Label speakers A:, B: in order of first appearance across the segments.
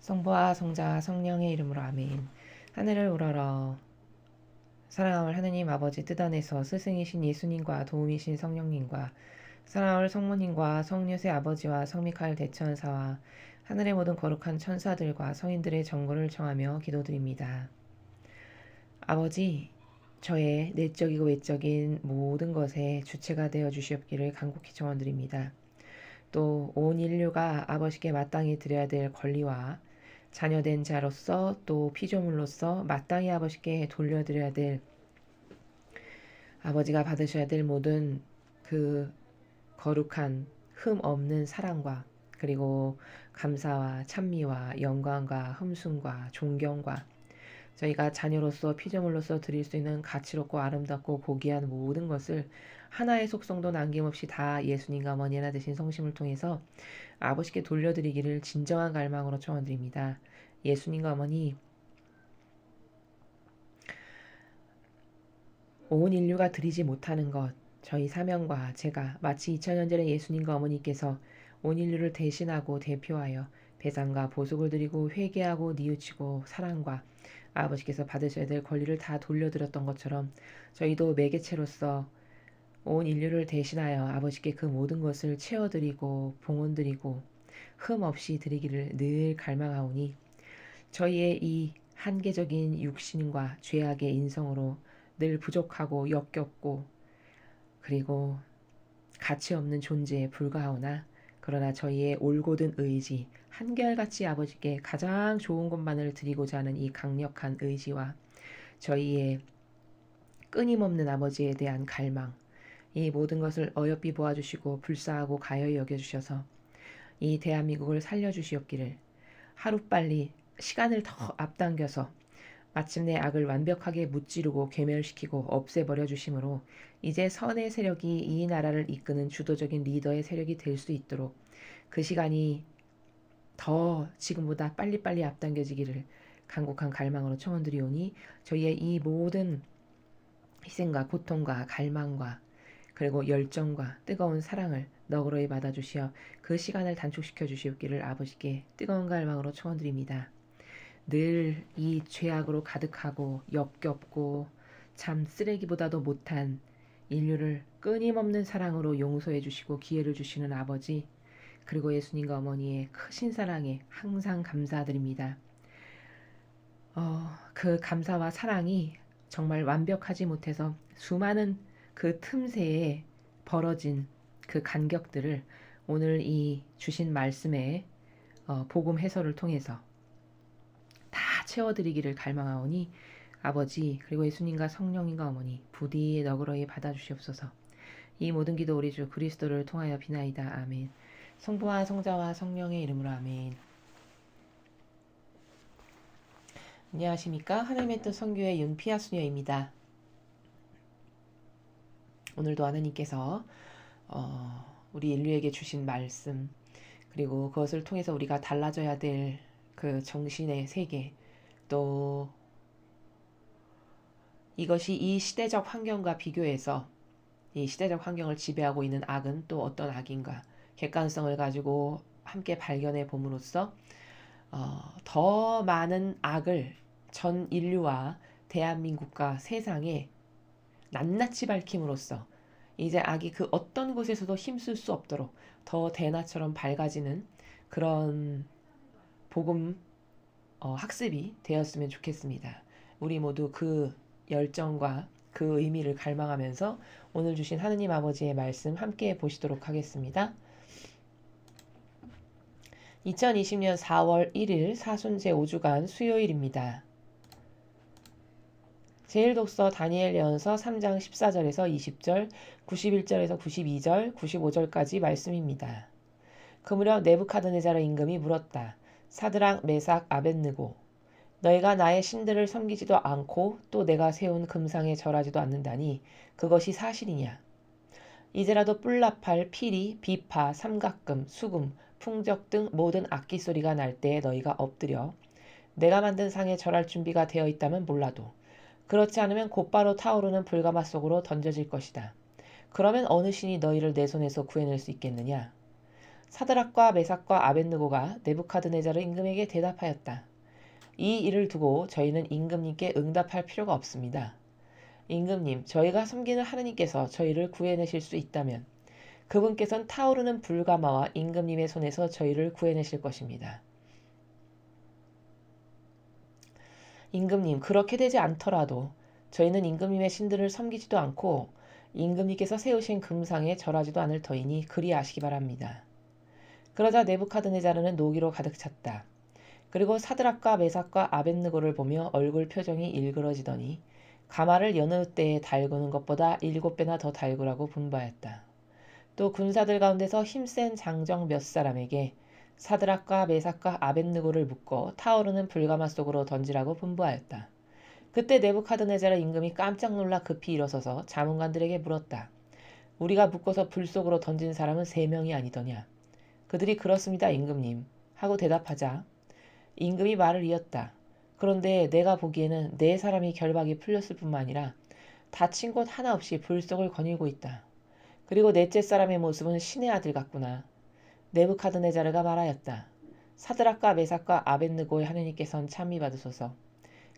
A: 성부와 성자와 성령의 이름으로 아멘. 하늘을 우러러 사랑하는 하느님 아버지 뜯어내서 스승이신 예수님과 도움이신 성령님과 사랑하는 성모님과 성유세 아버지와 성미카엘 대천사와 하늘의 모든 거룩한 천사들과 성인들의 정거를 청하며 기도드립니다. 아버지, 저의 내적이고 외적인 모든 것에 주체가 되어 주시옵기를 간곡히 청원드립니다. 또 온 인류가 아버지께 마땅히 드려야 될 권리와 자녀된 자로서 또 피조물로서 마땅히 아버지께 돌려드려야 될 아버지가 받으셔야 될 모든 그 거룩한 흠 없는 사랑과 그리고 감사와 찬미와 영광과 흠숭과 존경과 저희가 자녀로서 피조물로서 드릴 수 있는 가치롭고 아름답고 고귀한 모든 것을 하나의 속성도 남김없이 다 예수님과 어머니 하나 되신 성심을 통해서 아버지께 돌려드리기를 진정한 갈망으로 청원드립니다. 예수님과 어머니, 온 인류가 드리지 못하는 것, 저희 사명과 제가 마치 2000년 전에 예수님과 어머니께서 온 인류를 대신하고 대표하여 배상과 보속을 드리고 회개하고 뉘우치고 사랑과 아버지께서 받으셔야 될 권리를 다 돌려드렸던 것처럼 저희도 매개체로서 온 인류를 대신하여 아버지께 그 모든 것을 채워드리고 봉헌드리고 흠 없이 드리기를 늘 갈망하오니 저희의 이 한계적인 육신과 죄악의 인성으로 늘 부족하고 역겹고 그리고 가치 없는 존재에 불과하오나 그러나 저희의 올곧은 의지, 한결같이 아버지께 가장 좋은 것만을 드리고자 하는 이 강력한 의지와 저희의 끊임없는 아버지에 대한 갈망, 이 모든 것을 어여삐 보아주시고 불사하고 가여이 여겨주셔서 이 대한민국을 살려주시옵기를 하루빨리 시간을 더 앞당겨서 마침내 악을 완벽하게 무찌르고 괴멸시키고 없애버려 주심으로 이제 선의 세력이 이 나라를 이끄는 주도적인 리더의 세력이 될 수 있도록 그 시간이 더 지금보다 빨리빨리 앞당겨지기를 간곡한 갈망으로 청원드리오니 저희의 이 모든 희생과 고통과 갈망과 그리고 열정과 뜨거운 사랑을 너그러이 받아주시어 그 시간을 단축시켜 주시옵기를 아버지께 뜨거운 갈망으로 청원드립니다. 늘 이 죄악으로 가득하고 역겹고 참 쓰레기보다도 못한 인류를 끊임없는 사랑으로 용서해 주시고 기회를 주시는 아버지 그리고 예수님과 어머니의 크신 사랑에 항상 감사드립니다. 그 감사와 사랑이 정말 완벽하지 못해서 수많은 그 틈새에 벌어진 그 간격들을 오늘 이 주신 말씀의 복음 해설을 통해서 다 채워드리기를 갈망하오니 아버지 그리고 예수님과 성령님과 어머니 부디 너그러이 받아주시옵소서. 이 모든 기도 우리 주 그리스도를 통하여 비나이다. 아멘. 성부와 성자와 성령의 이름으로 아멘. 안녕하십니까. 하나님의 뜻 선교의 윤피아 수녀입니다. 오늘도 하나님께서 우리 인류에게 주신 말씀 그리고 그것을 통해서 우리가 달라져야 될 그 정신의 세계 또 이것이 이 시대적 환경과 비교해서 이 시대적 환경을 지배하고 있는 악은 또 어떤 악인가 객관성을 가지고 함께 발견해 봄으로써 더 많은 악을 전 인류와 대한민국과 세상에 낱낱이 밝힘으로써 이제 악이 그 어떤 곳에서도 힘쓸 수 없도록 더 대낮처럼 밝아지는 그런 복음 학습이 되었으면 좋겠습니다. 우리 모두 그 열정과 그 의미를 갈망하면서 오늘 주신 하느님 아버지의 말씀 함께 보시도록 하겠습니다. 2020년 4월 1일 사순 제5주간 수요일입니다. 제1독서 다니엘 예언서 3장 14절에서 20절, 91절에서 92절, 95절까지 말씀입니다. 그 무렵 네부카드네자르 임금이 물었다. 사드락, 메삭, 아벳느고 너희가 나의 신들을 섬기지도 않고 또 내가 세운 금상에 절하지도 않는다니 그것이 사실이냐? 이제라도 뿔나팔, 피리, 비파, 삼각금, 수금, 풍적 등 모든 악기 소리가 날 때에 너희가 엎드려 내가 만든 상에 절할 준비가 되어 있다면 몰라도 그렇지 않으면 곧바로 타오르는 불가마 속으로 던져질 것이다. 그러면 어느 신이 너희를 내 손에서 구해낼 수 있겠느냐? 사드락과 메삭과 아벳느고가 느부갓네살 임금에게 대답하였다. 이 일을 두고 저희는 임금님께 응답할 필요가 없습니다. 임금님, 저희가 섬기는 하느님께서 저희를 구해내실 수 있다면 그분께서는 타오르는 불가마와 임금님의 손에서 저희를 구해내실 것입니다. 임금님, 그렇게 되지 않더라도 저희는 임금님의 신들을 섬기지도 않고 임금님께서 세우신 금상에 절하지도 않을 터이니 그리 아시기 바랍니다. 그러자 느부갓네살은 노기로 가득 찼다. 그리고 사드락과 메삭과 아벳느고를 보며 얼굴 표정이 일그러지더니 가마를 여느 때에 달구는 것보다 7배나 더 달구라고 분부하였다. 또 군사들 가운데서 힘센 장정 몇 사람에게 사드락과 메삭과 아벳느고를 묶어 타오르는 불가마 속으로 던지라고 분부하였다. 그때 느부갓네살 임금이 깜짝 놀라 급히 일어서서 자문관들에게 물었다. 우리가 묶어서 불 속으로 던진 사람은 3명이 아니더냐. 그들이 그렇습니다, 임금님. 하고 대답하자 임금이 말을 이었다. 그런데 내가 보기에는 4사람이 결박이 풀렸을 뿐만 아니라 다친 곳 하나 없이 불 속을 거닐고 있다. 그리고 넷째 사람의 모습은 신의 아들 같구나. 느부갓네살가 말하였다. 사드락과 메삭과 아벳느고의 하느님께서는 찬미 받으소서.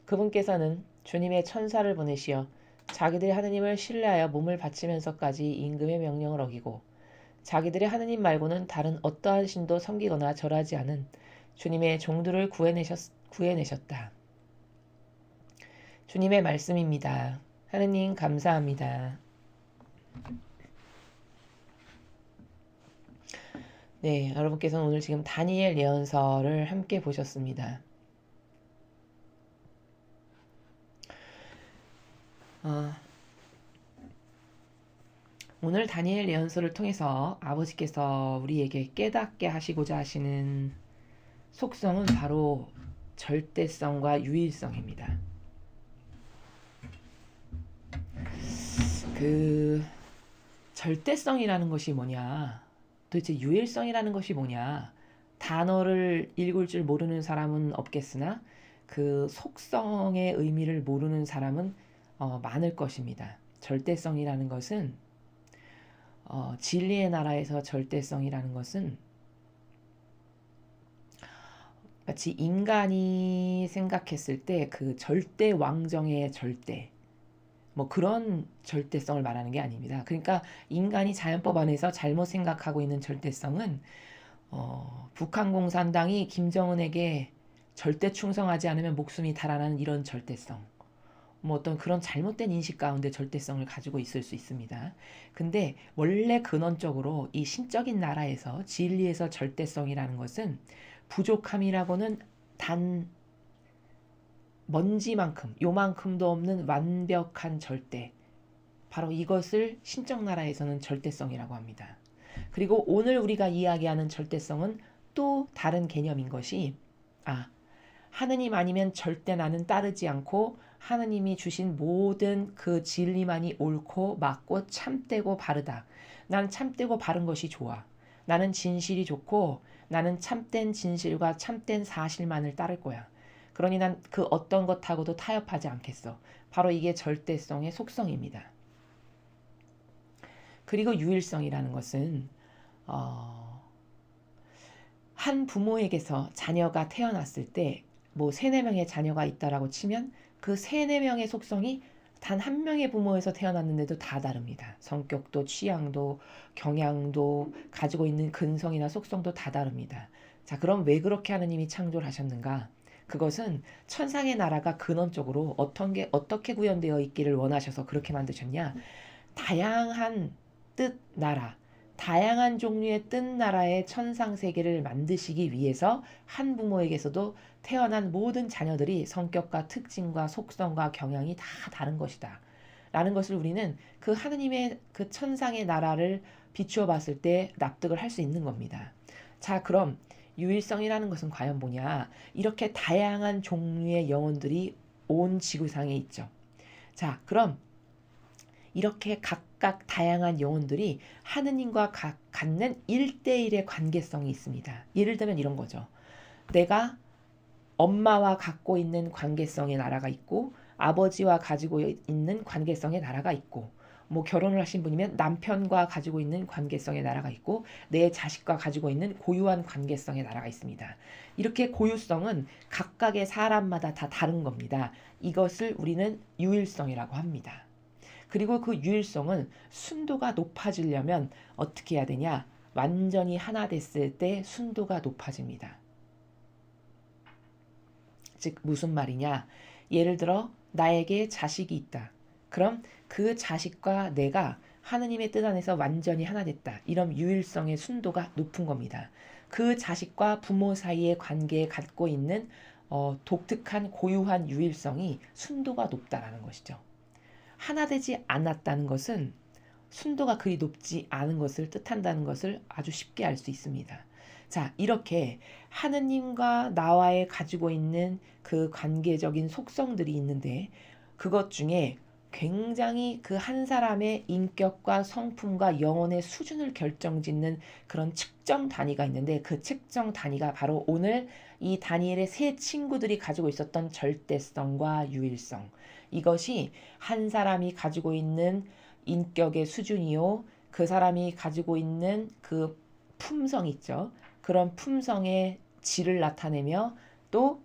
A: 그분께서는 주님의 천사를 보내시어 자기들의 하느님을 신뢰하여 몸을 바치면서까지 임금의 명령을 어기고 자기들의 하느님 말고는 다른 어떠한 신도 섬기거나 절하지 않은 주님의 종들을 구해내셨다. 주님의 말씀입니다. 하느님 감사합니다. 네, 여러분께서는 오늘 지금 다니엘 예언서를 함께 보셨습니다. 오늘 다니엘 예언서를 통해서 아버지께서 우리에게 깨닫게 하시고자 하시는 속성은 바로 절대성과 유일성입니다. 그 절대성이라는 것이 뭐냐, 도대체 유일성이라는 것이 뭐냐, 단어를 읽을 줄 모르는 사람은 없겠으나 그 속성의 의미를 모르는 사람은 많을 것입니다. 절대성이라는 것은 진리의 나라에서 절대성이라는 것은 마치 인간이 생각했을 때 그 절대 왕정의 절대, 뭐 그런 절대성을 말하는 게 아닙니다. 그러니까 인간이 자연법 안에서 잘못 생각하고 있는 절대성은 북한 공산당이 김정은에게 절대 충성하지 않으면 목숨이 달아나는 이런 절대성, 뭐 어떤 그런 잘못된 인식 가운데 절대성을 가지고 있을 수 있습니다. 근데 원래 근원적으로 이 신적인 나라에서 진리에서 절대성이라는 것은 부족함이라고는 단 먼지만큼 요만큼도 없는 완벽한 절대, 바로 이것을 신적 나라에서는 절대성이라고 합니다. 그리고 오늘 우리가 이야기하는 절대성은 또 다른 개념인 것이 하느님 아니면 절대 나는 따르지 않고 하느님이 주신 모든 그 진리만이 옳고 맞고 참되고 바르다. 난 참되고 바른 것이 좋아. 나는 진실이 좋고 나는 참된 진실과 참된 사실만을 따를 거야. 그러니 난 그 어떤 것하고도 타협하지 않겠어. 바로 이게 절대성의 속성입니다. 그리고 유일성이라는 것은 한 부모에게서 자녀가 태어났을 때 뭐 3-4명의 자녀가 있다라고 치면 그 3-4명의 속성이 단 한 명의 부모에서 태어났는데도 다 다릅니다. 성격도 취향도 경향도 가지고 있는 근성이나 속성도 다 다릅니다. 자, 그럼 왜 그렇게 하느님이 창조를 하셨는가? 그것은 천상의 나라가 근원적으로 어떻게 구현되어 있기를 원하셔서 그렇게 만드셨냐? 다양한 뜻 나라, 다양한 종류의 뜻 나라의 천상 세계를 만드시기 위해서 한 부모에게서도 태어난 모든 자녀들이 성격과 특징과 속성과 경향이 다 다른 것이다 라는 것을 우리는 그 하느님의 그 천상의 나라를 비추어 봤을 때 납득을 할 수 있는 겁니다. 자, 그럼 유일성이라는 것은 과연 뭐냐? 이렇게 다양한 종류의 영혼들이 온 지구상에 있죠. 자, 그럼 이렇게 각각 다양한 영혼들이 하느님과 갖는 1:1의 관계성이 있습니다. 예를 들면 이런 거죠. 내가 엄마와 갖고 있는 관계성의 나라가 있고 아버지와 가지고 있는 관계성의 나라가 있고 뭐 결혼을 하신 분이면 남편과 가지고 있는 관계성의 나라가 있고 내 자식과 가지고 있는 고유한 관계성의 나라가 있습니다. 이렇게 고유성은 각각의 사람마다 다 다른 겁니다. 이것을 우리는 유일성이라고 합니다. 그리고 그 유일성은 순도가 높아지려면 어떻게 해야 되냐? 완전히 하나 됐을 때 순도가 높아집니다. 즉 무슨 말이냐? 예를 들어 나에게 자식이 있다. 그럼 그 자식과 내가 하느님의 뜻 안에서 완전히 하나 됐다. 이런 유일성의 순도가 높은 겁니다. 그 자식과 부모 사이의 관계에 갖고 있는 독특한 고유한 유일성이 순도가 높다라는 것이죠. 하나 되지 않았다는 것은 순도가 그리 높지 않은 것을 뜻한다는 것을 아주 쉽게 알 수 있습니다. 자, 이렇게 하느님과 나와의 가지고 있는 그 관계적인 속성들이 있는데 그것 중에 굉장히 그 한 사람의 인격과 성품과 영혼의 수준을 결정짓는 그런 측정 단위가 있는데 그 측정 단위가 바로 오늘 이 다니엘의 세 친구들이 가지고 있었던 절대성과 유일성. 이것이 한 사람이 가지고 있는 인격의 수준이요. 그 사람이 가지고 있는 그 품성 있죠. 그런 품성의 질을 나타내며 또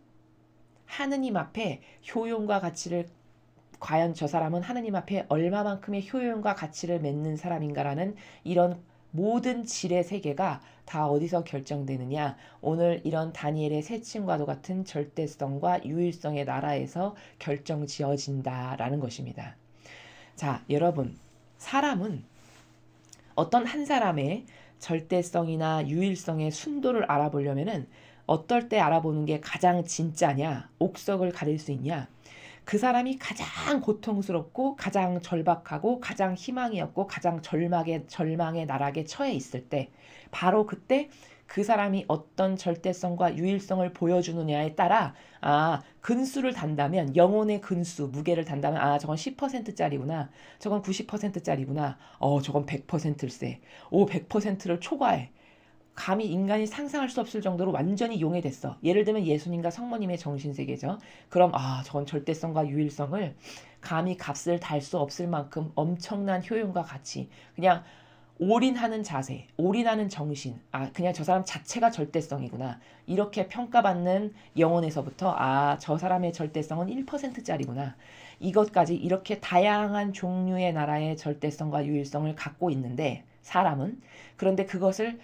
A: 하느님 앞에 효용과 가치를 과연 저 사람은 하느님 앞에 얼마만큼의 효용과 가치를 맺는 사람인가라는 이런 모든 질의 세계가 다 어디서 결정되느냐? 오늘 이런 다니엘의 세침과도 같은 절대성과 유일성의 나라에서 결정지어진다라는 것입니다. 자, 여러분, 사람은 어떤 한 사람의 절대성이나 유일성의 순도를 알아보려면은 어떨 때 알아보는 게 가장 진짜냐, 옥석을 가릴 수 있냐? 그 사람이 가장 고통스럽고 가장 절박하고 가장 희망이 없고 가장 절망의 나락에 처해 있을 때 바로 그때 그 사람이 어떤 절대성과 유일성을 보여주느냐에 따라 근수를 단다면 영혼의 근수, 무게를 단다면 저건 10%짜리구나. 저건 90%짜리구나. 저건 100%일세. 100%를 초과해. 감히 인간이 상상할 수 없을 정도로 완전히 용해됐어. 예를 들면 예수님과 성모님의 정신세계죠. 그럼 저건 절대성과 유일성을 감히 값을 달 수 없을 만큼 엄청난 효용과 가치, 그냥 올인하는 자세, 올인하는 정신, 그냥 저 사람 자체가 절대성이구나. 이렇게 평가받는 영혼에서부터 저 사람의 절대성은 1%짜리구나. 이것까지 이렇게 다양한 종류의 나라의 절대성과 유일성을 갖고 있는데 사람은 그런데 그것을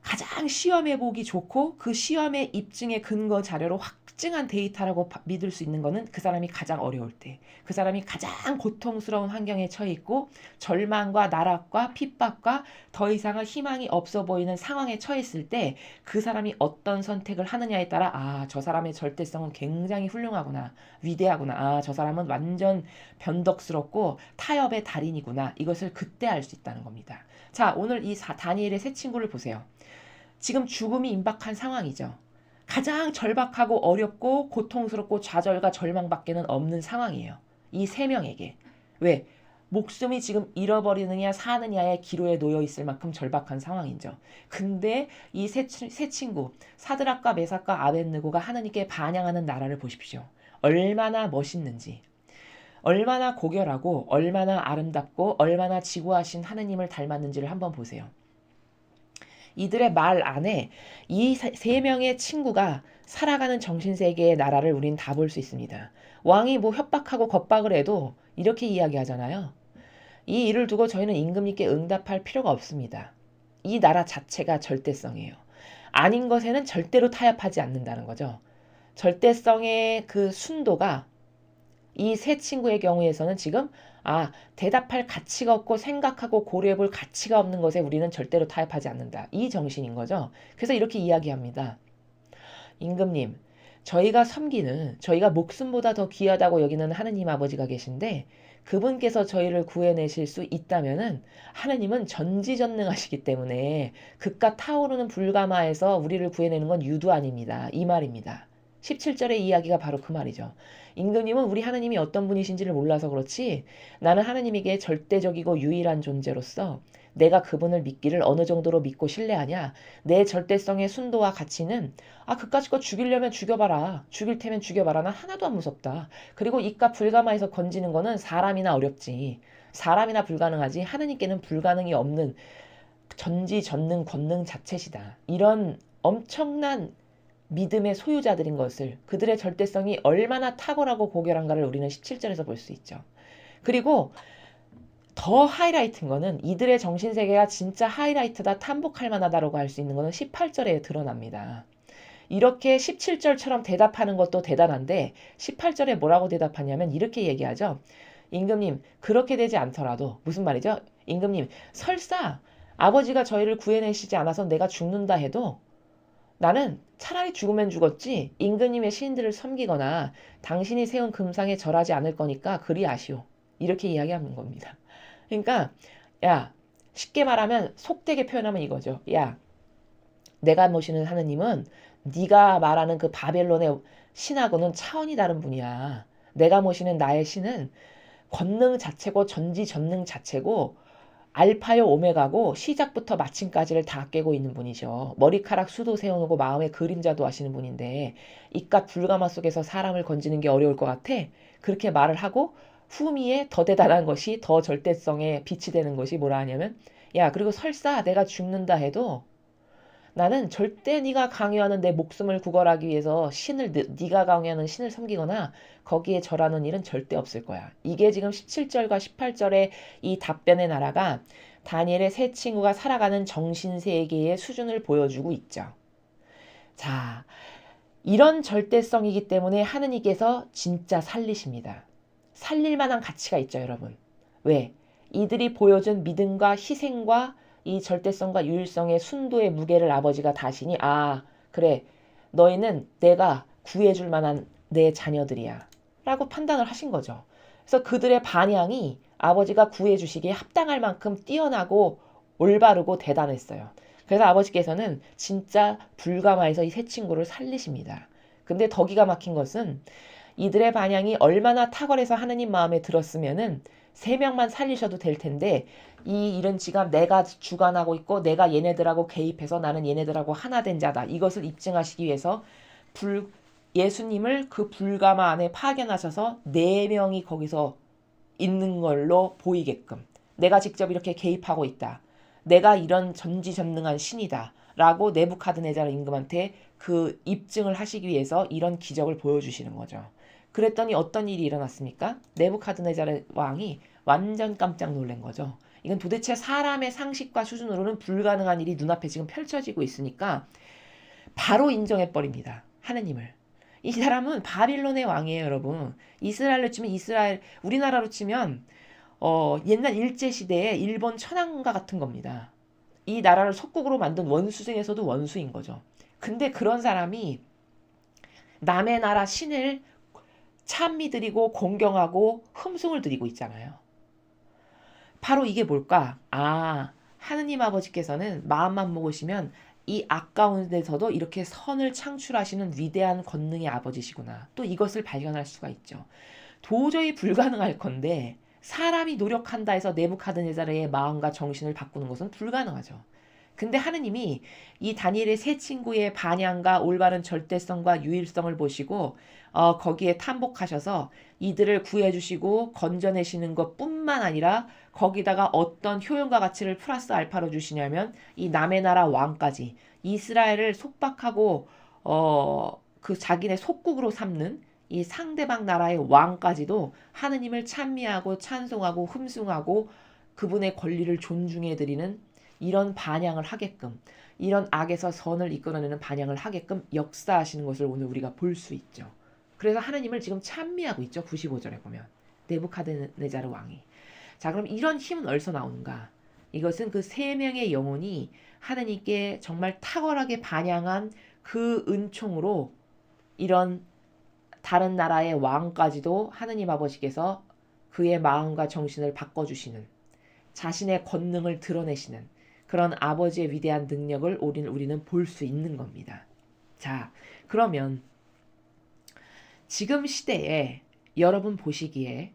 A: 가장 시험해보기 좋고 그 시험의 입증의 근거 자료로 확증한 데이터라고 믿을 수 있는 거는 그 사람이 가장 어려울 때, 그 사람이 가장 고통스러운 환경에 처해 있고 절망과 나락과 핍박과 더 이상은 희망이 없어 보이는 상황에 처했을 때 그 사람이 어떤 선택을 하느냐에 따라 저 사람의 절대성은 굉장히 훌륭하구나, 위대하구나, 저 사람은 완전 변덕스럽고 타협의 달인이구나, 이것을 그때 알 수 있다는 겁니다. 자, 오늘 이 다니엘의 세 친구를 보세요. 지금 죽음이 임박한 상황이죠. 가장 절박하고 어렵고 고통스럽고 좌절과 절망밖에는 없는 상황이에요. 이 세 명에게. 왜? 목숨이 지금 잃어버리느냐 사느냐의 기로에 놓여 있을 만큼 절박한 상황이죠. 근데 이 세 친구 사드락과 메삭과 아벳느고가 하느님께 반향하는 나라를 보십시오. 얼마나 멋있는지. 얼마나 고결하고 얼마나 아름답고 얼마나 지구하신 하느님을 닮았는지를 한번 보세요. 이들의 말 안에 이 세 명의 친구가 살아가는 정신세계의 나라를 우린 다 볼 수 있습니다. 왕이 협박하고 겁박을 해도 이렇게 이야기하잖아요. 이 일을 두고 저희는 임금님께 응답할 필요가 없습니다. 이 나라 자체가 절대성이에요. 아닌 것에는 절대로 타협하지 않는다는 거죠. 절대성의 그 순도가 이 세 친구의 경우에서는 지금 대답할 가치가 없고 생각하고 고려해볼 가치가 없는 것에 우리는 절대로 타협하지 않는다. 이 정신인 거죠. 그래서 이렇게 이야기합니다. 임금님, 저희가 섬기는, 저희가 목숨보다 더 귀하다고 여기는 하느님 아버지가 계신데 그분께서 저희를 구해내실 수 있다면은 하느님은 전지전능하시기 때문에 그깟 타오르는 불가마에서 우리를 구해내는 건 유도 아닙니다. 이 말입니다. 17절의 이야기가 바로 그 말이죠. 임금님은 우리 하느님이 어떤 분이신지를 몰라서 그렇지 나는 하느님에게 절대적이고 유일한 존재로서 내가 그분을 믿기를 어느 정도로 믿고 신뢰하냐. 내 절대성의 순도와 가치는 그까짓 거 죽이려면 죽여봐라. 죽일 테면 죽여봐라. 난 하나도 안 무섭다. 그리고 이깟 불가마에서 건지는 거는 사람이나 어렵지. 사람이나 불가능하지 하느님께는 불가능이 없는 전지전능 권능 자체시다. 이런 엄청난 믿음의 소유자들인 것을, 그들의 절대성이 얼마나 탁월하고 고결한가를 우리는 17절에서 볼 수 있죠. 그리고 더 하이라이트인 거는, 이들의 정신세계가 진짜 하이라이트다, 탐복할 만하다라고 할 수 있는 거는 18절에 드러납니다. 이렇게 17절처럼 대답하는 것도 대단한데 18절에 뭐라고 대답하냐면 이렇게 얘기하죠. 임금님, 그렇게 되지 않더라도, 무슨 말이죠? 임금님, 설사 아버지가 저희를 구해내시지 않아서 내가 죽는다 해도 나는 차라리 죽으면 죽었지 임금님의 시인들을 섬기거나 당신이 세운 금상에 절하지 않을 거니까 그리 아시오. 이렇게 이야기하는 겁니다. 그러니까 야, 쉽게 말하면 속되게 표현하면 이거죠. 야, 내가 모시는 하느님은 네가 말하는 그 바벨론의 신하고는 차원이 다른 분이야. 내가 모시는 나의 신은 권능 자체고 전지전능 자체고 알파요 오메가고 시작부터 마침까지를 다 꿰고 있는 분이죠. 머리카락 수도 세워놓고 마음의 그림자도 하시는 분인데 이깟 불가마 속에서 사람을 건지는 게 어려울 것 같아? 그렇게 말을 하고 후미에 더 대단한 것이, 더 절대성에 빛이 되는 것이 뭐라 하냐면, 야, 그리고 설사 내가 죽는다 해도 나는 절대 네가 강요하는 내 목숨을 구걸하기 위해서 네가 강요하는 신을 섬기거나 거기에 절하는 일은 절대 없을 거야. 이게 지금 17절과 18절의 이 답변의 나라가 다니엘의 세 친구가 살아가는 정신세계의 수준을 보여주고 있죠. 자, 이런 절대성이기 때문에 하느님께서 진짜 살리십니다. 살릴 만한 가치가 있죠, 여러분. 왜? 이들이 보여준 믿음과 희생과 이 절대성과 유일성의 순도의 무게를 아버지가 다시니, 아, 그래, 너희는 내가 구해줄 만한 내 자녀들이야 라고 판단을 하신 거죠. 그래서 그들의 반향이 아버지가 구해주시기에 합당할 만큼 뛰어나고 올바르고 대단했어요. 그래서 아버지께서는 진짜 불가마에서 이 세 친구를 살리십니다. 근데 더 기가 막힌 것은 이들의 반향이 얼마나 탁월해서 하느님 마음에 들었으면은 3명만 살리셔도 될 텐데 이 일은 지금 내가 주관하고 있고 내가 얘네들하고 개입해서 나는 얘네들하고 하나 된 자다. 이것을 입증하시기 위해서 예수님을 그 불가마 안에 파견하셔서 4명이 거기서 있는 걸로 보이게끔, 내가 직접 이렇게 개입하고 있다. 내가 이런 전지전능한 신이다. 라고 네부카드네자르 임금한테 그 입증을 하시기 위해서 이런 기적을 보여주시는 거죠. 그랬더니 어떤 일이 일어났습니까? 네부카드네자르 왕이 완전 깜짝 놀란 거죠. 이건 도대체 사람의 상식과 수준으로는 불가능한 일이 눈앞에 지금 펼쳐지고 있으니까 바로 인정해버립니다. 하느님을. 이 사람은 바빌론의 왕이에요, 여러분. 이스라엘로 치면 우리나라로 치면 옛날 일제시대에 일본 천황과 같은 겁니다. 이 나라를 속국으로 만든 원수 중에서도 원수인 거죠. 근데 그런 사람이 남의 나라 신을 찬미드리고 공경하고 흠숭을 드리고 있잖아요. 바로 이게 뭘까? 아, 하느님 아버지께서는 마음만 먹으시면 이 악가운데서도 이렇게 선을 창출하시는 위대한 권능의 아버지시구나. 또 이것을 발견할 수가 있죠. 도저히 불가능할 건데 사람이 노력한다 해서 네부카드네자르의 마음과 정신을 바꾸는 것은 불가능하죠. 근데 하느님이 이 다니엘의 세 친구의 반향과 올바른 절대성과 유일성을 보시고 거기에 탐복하셔서 이들을 구해주시고 건져내시는 것뿐만 아니라 거기다가 어떤 효용과 가치를 플러스 알파로 주시냐면 이 남의 나라 왕까지 이스라엘을 속박하고 그 자기네 속국으로 삼는 이 상대방 나라의 왕까지도 하느님을 찬미하고 찬송하고 흠숭하고 그분의 권리를 존중해드리는 이런 반향을 하게끔, 이런 악에서 선을 이끌어내는 반향을 하게끔 역사하시는 것을 오늘 우리가 볼 수 있죠. 그래서 하느님을 지금 찬미하고 있죠. 95절에 보면 네부카드네자르 왕이. 자, 그럼 이런 힘은 어디서 나오는가? 이것은 그 3명의 영혼이 하느님께 정말 탁월하게 반향한 그 은총으로 이런 다른 나라의 왕까지도 하느님 아버지께서 그의 마음과 정신을 바꿔주시는, 자신의 권능을 드러내시는 그런 아버지의 위대한 능력을 우리는 볼 수 있는 겁니다. 자, 그러면 지금 시대에 여러분 보시기에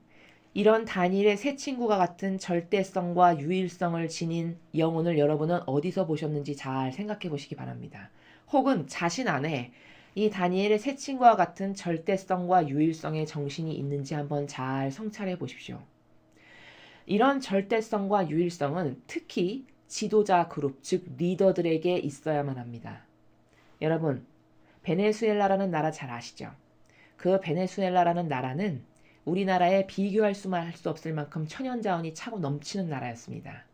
A: 이런 다니엘의 세 친구가 같은 절대성과 유일성을 지닌 영혼을 여러분은 어디서 보셨는지 잘 생각해 보시기 바랍니다. 혹은 자신 안에 이 다니엘의 세 친구와 같은 절대성과 유일성의 정신이 있는지 한번 잘 성찰해 보십시오. 이런 절대성과 유일성은 특히 지도자 그룹, 즉 리더들에게 있어야만 합니다. 여러분, 베네수엘라라는 나라 잘 아시죠? 그 베네수엘라라는 나라는 우리나라에 비교할 수만 할 수 없을 만큼 천연자원이 차고 넘치는 나라였습니다.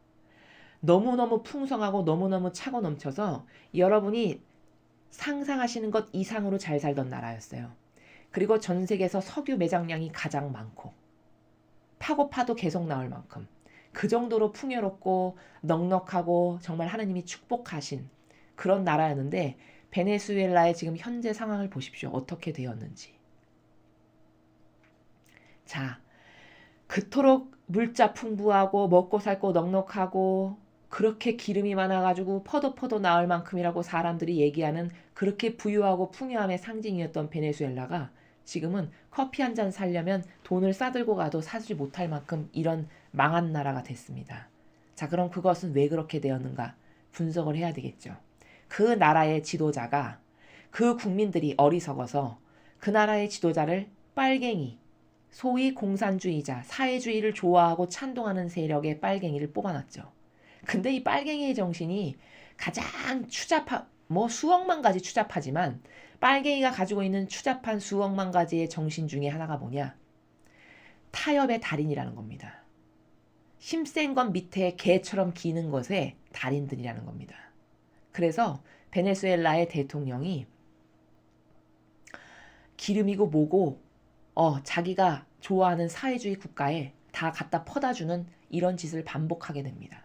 A: 너무너무 풍성하고 너무너무 차고 넘쳐서 여러분이 상상하시는 것 이상으로 잘 살던 나라였어요. 그리고 전 세계에서 석유 매장량이 가장 많고 파고 파도 계속 나올 만큼 그 정도로 풍요롭고 넉넉하고 정말 하나님이 축복하신 그런 나라였는데 베네수엘라의 지금 현재 상황을 보십시오. 어떻게 되었는지. 자, 그토록 물자 풍부하고 먹고 살고 넉넉하고 그렇게 기름이 많아가지고 퍼도 나올 만큼이라고 사람들이 얘기하는 그렇게 부유하고 풍요함의 상징이었던 베네수엘라가 지금은 커피 한 잔 사려면 돈을 싸들고 가도 사지 못할 만큼 이런 망한 나라가 됐습니다. 자, 그럼 그것은 왜 그렇게 되었는가 분석을 해야 되겠죠. 그 나라의 지도자가 그 국민들이 어리석어서 그 나라의 지도자를 빨갱이, 소위 공산주의자, 사회주의를 좋아하고 찬동하는 세력의 빨갱이를 뽑아놨죠. 근데 이 빨갱이의 정신이 가장 수억만 가지 추잡하지만 빨갱이가 가지고 있는 추잡한 수억만 가지의 정신 중에 하나가 뭐냐? 타협의 달인이라는 겁니다. 힘센 건 밑에 개처럼 기는 것의 달인들이라는 겁니다. 그래서 베네수엘라의 대통령이 기름이고 뭐고 자기가 좋아하는 사회주의 국가에 다 갖다 퍼다주는 이런 짓을 반복하게 됩니다.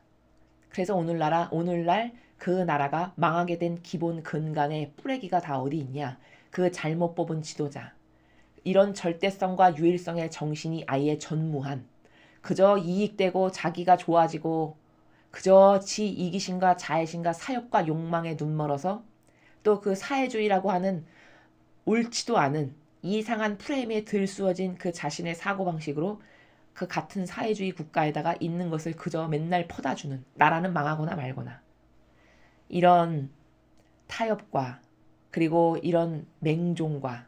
A: 그래서 오늘날 그 나라가 망하게 된 기본 근간의 뿌레기가 다 어디 있냐? 그 잘못 뽑은 지도자. 이런 절대성과 유일성의 정신이 아예 전무한 그저 이익되고 자기가 좋아지고 그저 지 이기심과 자애심과 사욕과 욕망에 눈멀어서 또 그 사회주의라고 하는 옳지도 않은 이상한 프레임에 들쑤어진 그 자신의 사고방식으로 그 같은 사회주의 국가에다가 있는 것을 그저 맨날 퍼다주는 나라는 망하거나 말거나 이런 타협과 그리고 이런 맹종과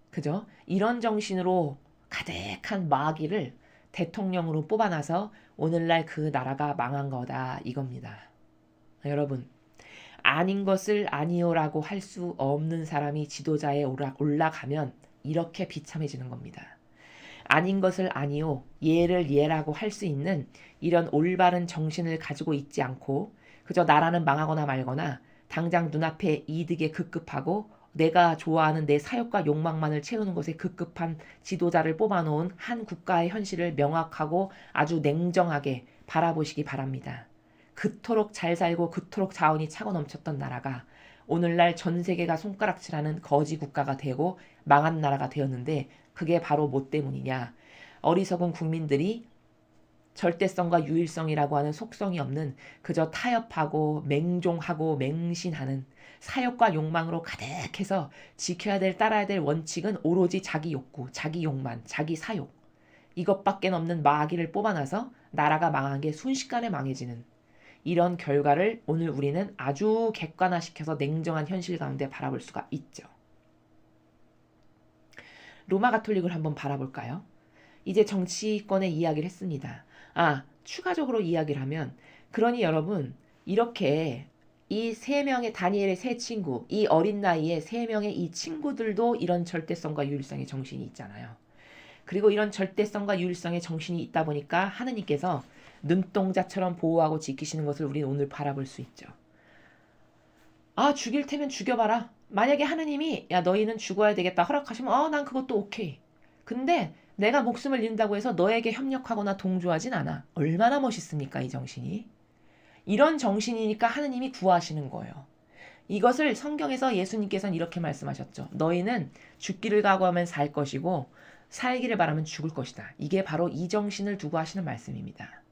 A: 그죠? 이런 정신으로 가득한 마귀를 대통령으로 뽑아놔서 오늘날 그 나라가 망한 거다 이겁니다. 여러분, 아닌 것을 아니요라고 할 수 없는 사람이 지도자에 올라가면 이렇게 비참해지는 겁니다. 아닌 것을 아니요, 예를 예라고 할 수 있는 이런 올바른 정신을 가지고 있지 않고 그저 나라는 망하거나 말거나 당장 눈앞에 이득에 급급하고 내가 좋아하는 내 사욕과 욕망만을 채우는 것에 급급한 지도자를 뽑아놓은 한 국가의 현실을 명확하고 아주 냉정하게 바라보시기 바랍니다. 그토록 잘 살고 그토록 자원이 차고 넘쳤던 나라가 오늘날 전 세계가 손가락질하는 거지 국가가 되고 망한 나라가 되었는데 그게 바로 뭐 때문이냐. 어리석은 국민들이 절대성과 유일성이라고 하는 속성이 없는 그저 타협하고 맹종하고 맹신하는 사욕과 욕망으로 가득해서 지켜야 될 따라야 될 원칙은 오로지 자기 욕구, 자기 욕만, 자기 사욕 이것밖에 없는 마귀를 뽑아놔서 나라가 망한 게 순식간에 망해지는 이런 결과를 오늘 우리는 아주 객관화시켜서 냉정한 현실 가운데 바라볼 수가 있죠. 로마 가톨릭을 한번 바라볼까요? 이제 정치권의 이야기를 했습니다. 추가적으로 이야기를 하면 그러니 여러분 이렇게 이 세 명의 다니엘의 세 친구, 이 어린 나이에 세 명의 이 친구들도 이런 절대성과 유일성의 정신이 있잖아요. 그리고 이런 절대성과 유일성의 정신이 있다 보니까 하느님께서 눈동자처럼 보호하고 지키시는 것을 우리는 오늘 바라볼 수 있죠. 죽일 테면 죽여봐라. 만약에 하느님이 야 너희는 죽어야 되겠다 허락하시면 난 그것도 오케이. 근데 내가 목숨을 잃는다고 해서 너에게 협력하거나 동조하진 않아. 얼마나 멋있습니까 이 정신이. 이런 정신이니까 하느님이 구하시는 거예요. 이것을 성경에서 예수님께서는 이렇게 말씀하셨죠. 너희는 죽기를 각오하면 살 것이고 살기를 바라면 죽을 것이다. 이게 바로 이 정신을 두고 하시는 말씀입니다.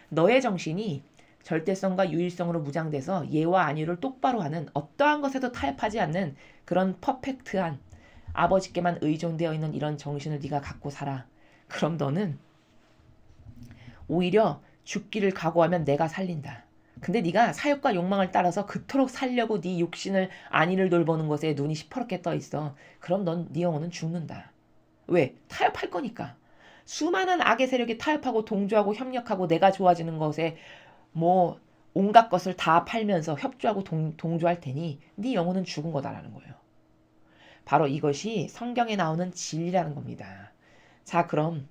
A: 너의 정신이 절대성과 유일성으로 무장돼서 예와 아니를 똑바로 하는 어떠한 것에도 타협하지 않는 그런 퍼펙트한 아버지께만 의존되어 있는 이런 정신을 네가 갖고 살아. 그럼 너는 오히려 죽기를 각오하면 내가 살린다. 근데 네가 사욕과 욕망을 따라서 그토록 살려고 네 육신을 안위를 돌보는 것에 눈이 시퍼렇게 떠 있어. 그럼 네 영혼은 죽는다. 왜? 타협할 거니까. 수많은 악의 세력이 타협하고 동조하고 협력하고 내가 좋아지는 것에 뭐 온갖 것을 다 팔면서 협조하고 동조할 테니 네 영혼은 죽은 거다라는 거예요. 바로 이것이 성경에 나오는 진리라는 겁니다. 자, 그럼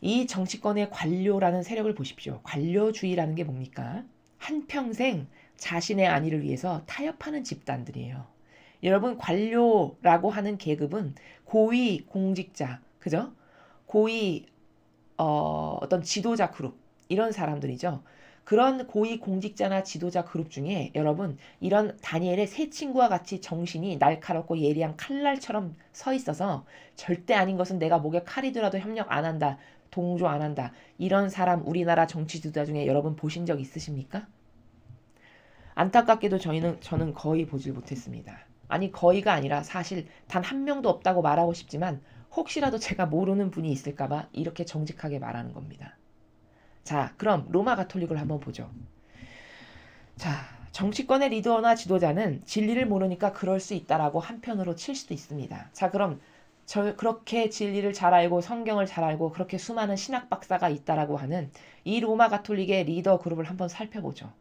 A: 이 정치권의 관료라는 세력을 보십시오. 관료주의라는 게 뭡니까? 한평생 자신의 안위를 위해서 타협하는 집단들이에요. 여러분, 관료라고 하는 계급은 고위 공직자, 그죠? 고위 어떤 지도자 그룹 이런 사람들이죠. 그런 고위 공직자나 지도자 그룹 중에 여러분 이런 다니엘의 세 친구와 같이 정신이 날카롭고 예리한 칼날처럼 서 있어서 절대 아닌 것은 내가 목에 칼이더라도 협력 안 한다. 동조 안 한다. 이런 사람 우리나라 정치 지도자 중에 여러분 보신 적 있으십니까? 안타깝게도 저는 거의 보질 못했습니다. 아니 거의가 아니라 사실 단 한 명도 없다고 말하고 싶지만 혹시라도 제가 모르는 분이 있을까봐 이렇게 정직하게 말하는 겁니다. 자, 그럼 로마 가톨릭을 한번 보죠. 자, 정치권의 리더나 지도자는 진리를 모르니까 그럴 수 있다라고 한편으로 칠 수도 있습니다. 자, 그럼 그렇게 진리를 잘 알고 성경을 잘 알고 그렇게 수많은 신학 박사가 있다라고 하는 이 로마 가톨릭의 리더 그룹을 한번 살펴보죠.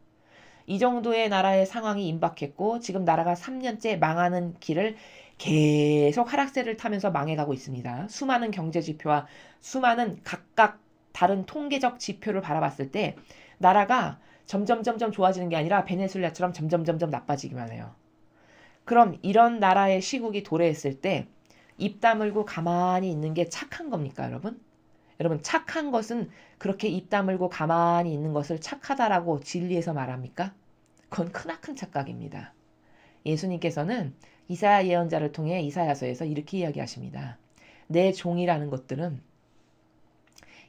A: 이 정도의 나라의 상황이 임박했고 지금 나라가 3년째 망하는 길을 계속 하락세를 타면서 망해가고 있습니다. 수많은 경제 지표와 수많은 각각 다른 통계적 지표를 바라봤을 때 나라가 점점 좋아지는 게 아니라 베네수엘라처럼 점점 나빠지기만 해요. 그럼 이런 나라의 시국이 도래했을 때 입 다물고 가만히 있는 게 착한 겁니까, 여러분? 여러분, 착한 것은 그렇게 입 다물고 가만히 있는 것을 착하다라고 진리에서 말합니까? 그건 크나큰 착각입니다. 예수님께서는 이사야 예언자를 통해 이사야서에서 이렇게 이야기하십니다. 내 종이라는 것들은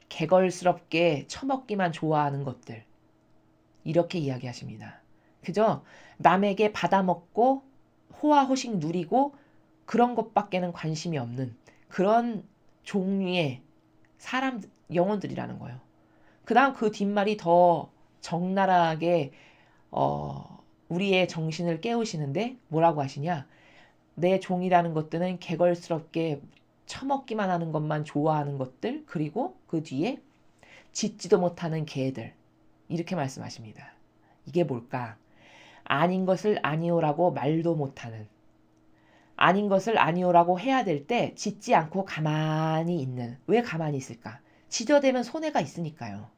A: 개걸스럽게 처먹기만 좋아하는 것들. 이렇게 이야기하십니다. 그저 남에게 받아먹고 호화호식 누리고 그런 것밖에는 관심이 없는 그런 종류의 사람 영혼들이라는 거예요. 그 다음 그 뒷말이 더 적나라하게 우리의 정신을 깨우시는데 뭐라고 하시냐? 내 종이라는 것들은 개걸스럽게 처먹기만 하는 것만 좋아하는 것들 그리고 그 뒤에 짖지도 못하는 개들 이렇게 말씀하십니다. 이게 뭘까? 아닌 것을 아니오라고 말도 못하는 아닌 것을 아니오라고 해야 될 때 짖지 않고 가만히 있는 왜 가만히 있을까? 짖어대면 손해가 있으니까요.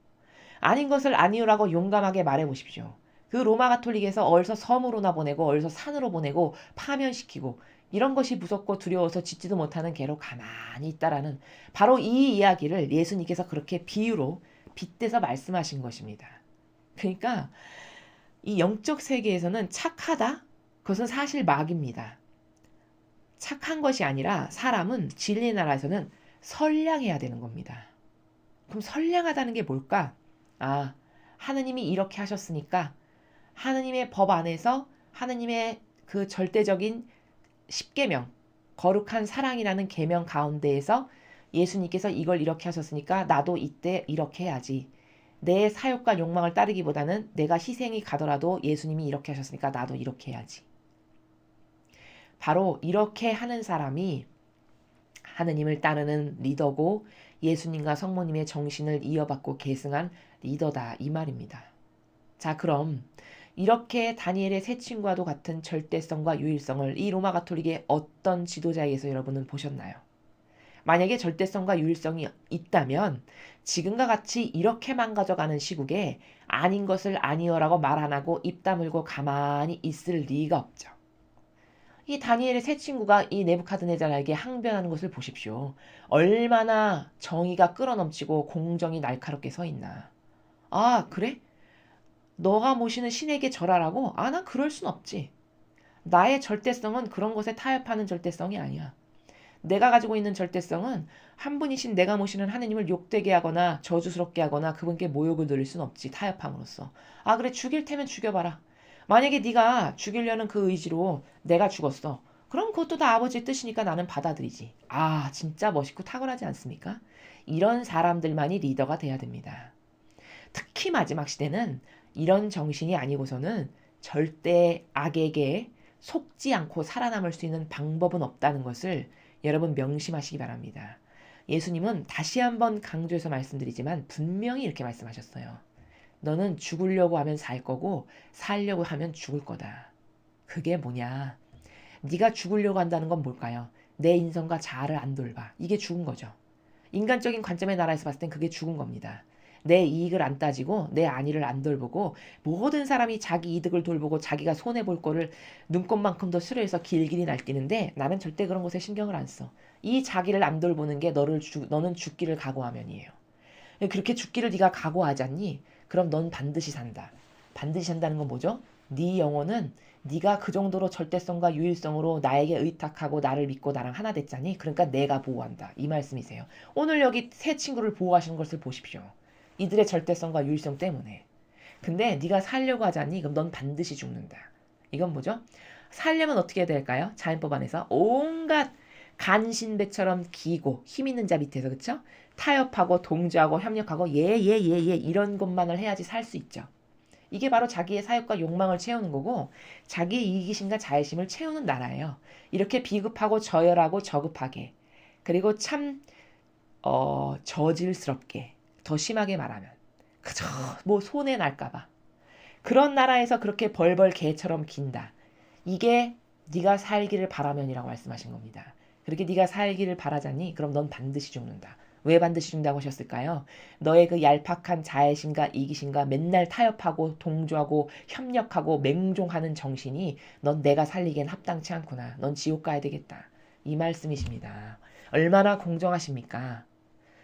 A: 아닌 것을 아니오라고 용감하게 말해보십시오. 그 로마 가톨릭에서 어디서 섬으로나 보내고 어디서 산으로 보내고 파면시키고 이런 것이 무섭고 두려워서 짖지도 못하는 개로 가만히 있다라는 바로 이 이야기를 예수님께서 그렇게 비유로 빗대서 말씀하신 것입니다. 그러니까 이 영적 세계에서는 착하다? 그것은 사실 막입니다. 착한 것이 아니라 사람은 진리 나라에서는 선량해야 되는 겁니다. 그럼 선량하다는 게 뭘까? 아, 하느님이 이렇게 하셨으니까 하느님의 법 안에서 하느님의 그 절대적인 십계명, 거룩한 사랑이라는 계명 가운데에서 예수님께서 이걸 이렇게 하셨으니까 나도 이때 이렇게 해야지. 내 사욕과 욕망을 따르기보다는 내가 희생이 가더라도 예수님이 이렇게 하셨으니까 나도 이렇게 해야지. 바로 이렇게 하는 사람이 하느님을 따르는 리더고 예수님과 성모님의 정신을 이어받고 계승한 리더다 이 말입니다. 자, 그럼 이렇게 다니엘의 세 친구와도 같은 절대성과 유일성을 이 로마 가톨릭의 어떤 지도자에게서 여러분은 보셨나요? 만약에 절대성과 유일성이 있다면 지금과 같이 이렇게 망가져가는 시국에 아닌 것을 아니어라고 말 안 하고 입 다물고 가만히 있을 리가 없죠. 이 다니엘의 세 친구가 이 네부카드네자르에게 항변하는 것을 보십시오. 얼마나 정의가 끌어넘치고 공정이 날카롭게 서 있나. 아, 그래? 너가 모시는 신에게 절하라고? 아, 난 그럴 순 없지. 나의 절대성은 그런 것에 타협하는 절대성이 아니야. 내가 가지고 있는 절대성은 한 분이신 내가 모시는 하느님을 욕되게 하거나 저주스럽게 하거나 그분께 모욕을 드릴 순 없지. 타협함으로써. 아, 그래, 죽일 테면 죽여봐라. 만약에 네가 죽이려는 그 의지로 내가 죽었어. 그럼 그것도 다 아버지의 뜻이니까 나는 받아들이지. 아, 진짜 멋있고 탁월하지 않습니까? 이런 사람들만이 리더가 돼야 됩니다. 특히 마지막 시대는 이런 정신이 아니고서는 절대 악에게 속지 않고 살아남을 수 있는 방법은 없다는 것을 여러분 명심하시기 바랍니다. 예수님은 다시 한번 강조해서 말씀드리지만 분명히 이렇게 말씀하셨어요. 너는 죽으려고 하면 살 거고 살려고 하면 죽을 거다. 그게 뭐냐? 네가 죽으려고 한다는 건 뭘까요? 내 인성과 자아를 안 돌봐. 이게 죽은 거죠. 인간적인 관점의 나라에서 봤을 땐 그게 죽은 겁니다. 내 이익을 안 따지고 내 안위를 안 돌보고 모든 사람이 자기 이득을 돌보고 자기가 손해볼 거를 눈꼽만큼도 수려해서 길길이 날뛰는데 나는 절대 그런 것에 신경을 안 써. 이 자기를 안 돌보는 게 너는 죽기를 각오하면이에요. 그렇게 죽기를 네가 각오하지 않니? 그럼 넌 반드시 산다. 반드시 산다는 건 뭐죠? 네 영혼은 네가 그 정도로 절대성과 유일성으로 나에게 의탁하고 나를 믿고 나랑 하나 됐자니 그러니까 내가 보호한다. 이 말씀이세요. 오늘 여기 세 친구를 보호하시는 것을 보십시오. 이들의 절대성과 유일성 때문에. 근데 네가 살려고 하지 않니? 그럼 넌 반드시 죽는다. 이건 뭐죠? 살려면 어떻게 해야 될까요? 자연법 안에서 온갖 간신배처럼 기고 힘 있는 자 밑에서 그쵸? 타협하고 동조하고 협력하고 예 이런 것만을 해야지 살 수 있죠. 이게 바로 자기의 사욕과 욕망을 채우는 거고 자기의 이기심과 자애심을 채우는 나라예요. 이렇게 비급하고 저열하고 저급하게 그리고 참 저질스럽게 더 심하게 말하면 그저 뭐 손해 날까봐 그런 나라에서 그렇게 벌벌 개처럼 긴다. 이게 네가 살기를 바라면이라고 말씀하신 겁니다. 그렇게 네가 살기를 바라자니 그럼 넌 반드시 죽는다. 왜 반드시 죽는다고 하셨을까요? 너의 그 얄팍한 자애심과 이기심과 맨날 타협하고 동조하고 협력하고 맹종하는 정신이 넌 내가 살리기엔 합당치 않구나. 넌 지옥 가야 되겠다. 이 말씀이십니다. 얼마나 공정하십니까?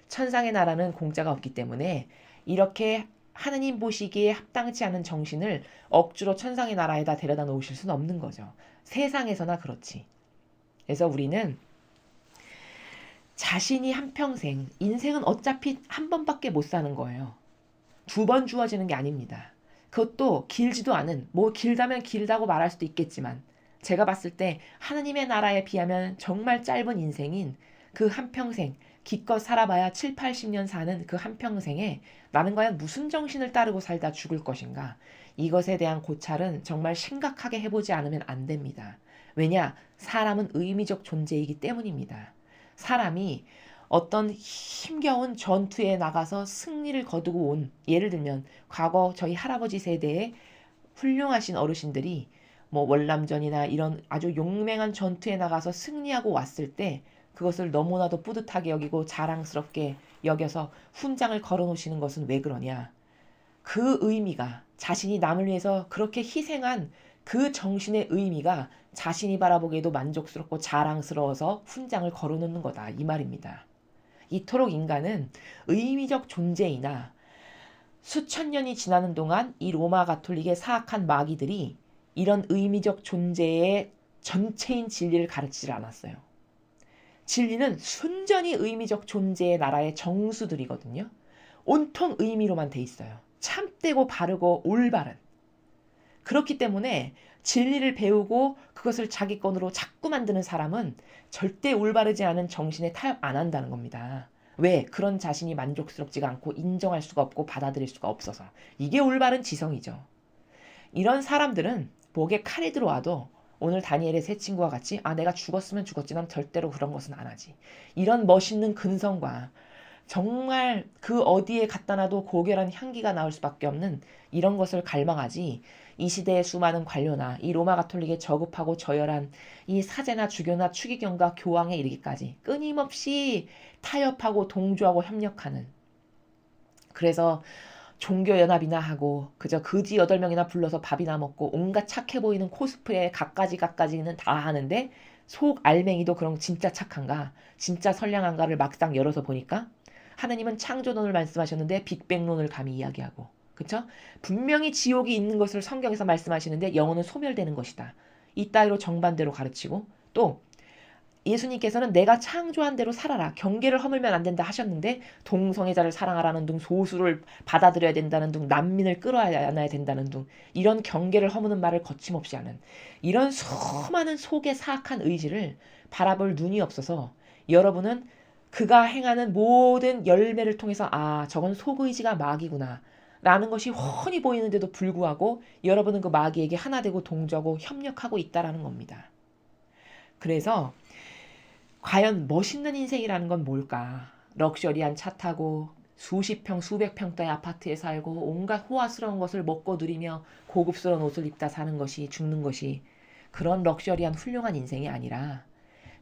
A: 천상의 나라는 공짜가 없기 때문에 이렇게 하느님 보시기에 합당치 않은 정신을 억지로 천상의 나라에다 데려다 놓으실 수는 없는 거죠. 세상에서나 그렇지. 그래서 우리는 자신이 한평생, 인생은 어차피 한 번밖에 못 사는 거예요. 2번 주어지는 게 아닙니다. 그것도 길지도 않은, 뭐 길다면 길다고 말할 수도 있겠지만 제가 봤을 때 하느님의 나라에 비하면 정말 짧은 인생인 그 한평생, 기껏 살아봐야 7, 80년 사는 그 한평생에 나는 과연 무슨 정신을 따르고 살다 죽을 것인가? 이것에 대한 고찰은 정말 심각하게 해보지 않으면 안 됩니다. 왜냐? 사람은 의미적 존재이기 때문입니다. 사람이 어떤 힘겨운 전투에 나가서 승리를 거두고 온 예를 들면 과거 저희 할아버지 세대의 훌륭하신 어르신들이 뭐 월남전이나 이런 아주 용맹한 전투에 나가서 승리하고 왔을 때 그것을 너무나도 뿌듯하게 여기고 자랑스럽게 여겨서 훈장을 걸어놓으시는 것은 왜 그러냐? 그 의미가 자신이 남을 위해서 그렇게 희생한 그 정신의 의미가 자신이 바라보기에도 만족스럽고 자랑스러워서 훈장을 걸어놓는 거다. 이 말입니다. 이토록 인간은 의미적 존재이나 수천 년이 지나는 동안 이 로마 가톨릭의 사악한 마귀들이 이런 의미적 존재의 전체인 진리를 가르치질 않았어요. 진리는 순전히 의미적 존재의 나라의 정수들이거든요. 온통 의미로만 돼 있어요. 참되고 바르고 올바른. 그렇기 때문에 진리를 배우고 그것을 자기 건으로 자꾸 만드는 사람은 절대 올바르지 않은 정신에 타협 안 한다는 겁니다. 왜? 그런 자신이 만족스럽지가 않고 인정할 수가 없고 받아들일 수가 없어서. 이게 올바른 지성이죠. 이런 사람들은 목에 칼이 들어와도 오늘 다니엘의 세 친구와 같이 내가 죽었으면 죽었지 난 절대로 그런 것은 안 하지. 이런 멋있는 근성과 정말 그 어디에 갖다 놔도 고결한 향기가 나올 수밖에 없는 이런 것을 갈망하지 이 시대의 수많은 관료나 이 로마 가톨릭의 저급하고 저열한 이 사제나 주교나 추기경과 교황에 이르기까지 끊임없이 타협하고 동조하고 협력하는 그래서 종교연합이나 하고 그저 거지 8명이나 불러서 밥이나 먹고 온갖 착해 보이는 코스프레 갖가지는 다 하는데 속 알맹이도 그럼 진짜 착한가 진짜 선량한가를 막상 열어서 보니까 하느님은 창조론을 말씀하셨는데 빅뱅론을 감히 이야기하고 그쵸? 분명히 지옥이 있는 것을 성경에서 말씀하시는데 영혼은 소멸되는 것이다. 이따위로 정반대로 가르치고 또 예수님께서는 내가 창조한 대로 살아라. 경계를 허물면 안 된다 하셨는데 동성애자를 사랑하라는 등 소수를 받아들여야 된다는 등 난민을 끌어안아야 된다는 등 이런 경계를 허무는 말을 거침없이 하는 이런 수많은 속의 사악한 의지를 바라볼 눈이 없어서 여러분은 그가 행하는 모든 열매를 통해서 저건 속의지가 마귀구나 라는 것이 훤히 보이는데도 불구하고 여러분은 그 마귀에게 하나 되고 동조하고 협력하고 있다라는 겁니다. 그래서 과연 멋있는 인생이라는 건 뭘까? 럭셔리한 차 타고 수십 평, 수백 평대의 아파트에 살고 온갖 호화스러운 것을 먹고 누리며 고급스러운 옷을 입다 사는 것이 죽는 것이 그런 럭셔리한 훌륭한 인생이 아니라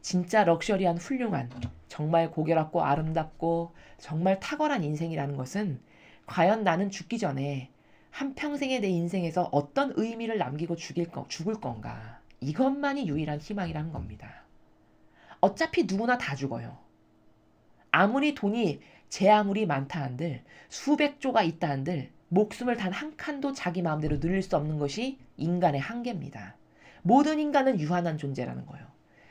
A: 진짜 럭셔리한 훌륭한 정말 고결하고 아름답고 정말 탁월한 인생이라는 것은 과연 나는 죽기 전에 한평생의 내 인생에서 어떤 의미를 남기고 죽을 건가. 이것만이 유일한 희망이라는 겁니다. 어차피 누구나 다 죽어요. 아무리 돈이 제 아무리 많다 한들 수백 조가 있다 한들 목숨을 단 한 칸도 자기 마음대로 늘릴 수 없는 것이 인간의 한계입니다. 모든 인간은 유한한 존재라는 거예요.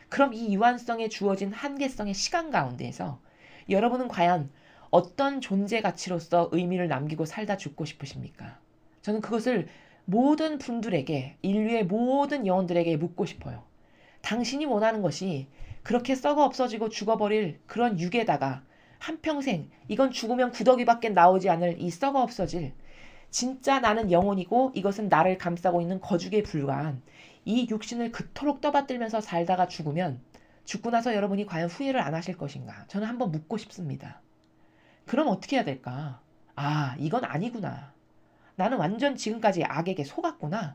A: 그럼 이 유한성에 주어진 한계성의 시간 가운데에서 여러분은 과연 어떤 존재 가치로서 의미를 남기고 살다 죽고 싶으십니까? 저는 그것을 모든 분들에게 인류의 모든 영혼들에게 묻고 싶어요. 당신이 원하는 것이 그렇게 썩어 없어지고 죽어버릴 그런 육에다가 한평생 이건 죽으면 구더기밖에 나오지 않을 이 썩어 없어질 진짜 나는 영혼이고 이것은 나를 감싸고 있는 거죽에 불과한 이 육신을 그토록 떠받들면서 살다가 죽으면 죽고 나서 여러분이 과연 후회를 안 하실 것인가? 저는 한번 묻고 싶습니다. 그럼 어떻게 해야 될까? 아, 이건 아니구나. 나는 완전 지금까지 악에게 속았구나.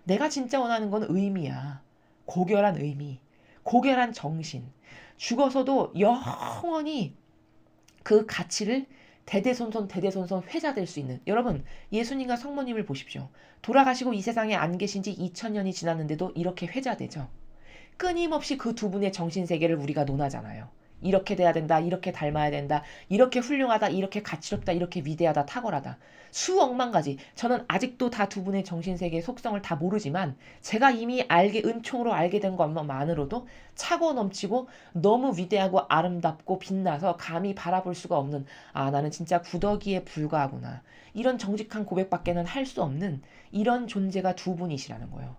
A: 내가 진짜 원하는 건 의미야. 고결한 의미, 고결한 정신. 죽어서도 영원히 그 가치를 대대손손 회자될 수 있는 여러분 예수님과 성모님을 보십시오. 돌아가시고 이 세상에 안 계신 지 2000년이 지났는데도 이렇게 회자되죠. 끊임없이 그 두 분의 정신세계를 우리가 논하잖아요. 이렇게 돼야 된다. 이렇게 닮아야 된다. 이렇게 훌륭하다. 이렇게 가치롭다. 이렇게 위대하다. 탁월하다. 수억만 가지. 저는 아직도 다 두 분의 정신세계의 속성을 다 모르지만 제가 이미 은총으로 알게 된 것만으로도 차고 넘치고 너무 위대하고 아름답고 빛나서 감히 바라볼 수가 없는 나는 진짜 구더기에 불과하구나. 이런 정직한 고백밖에는 할 수 없는 이런 존재가 두 분이시라는 거예요.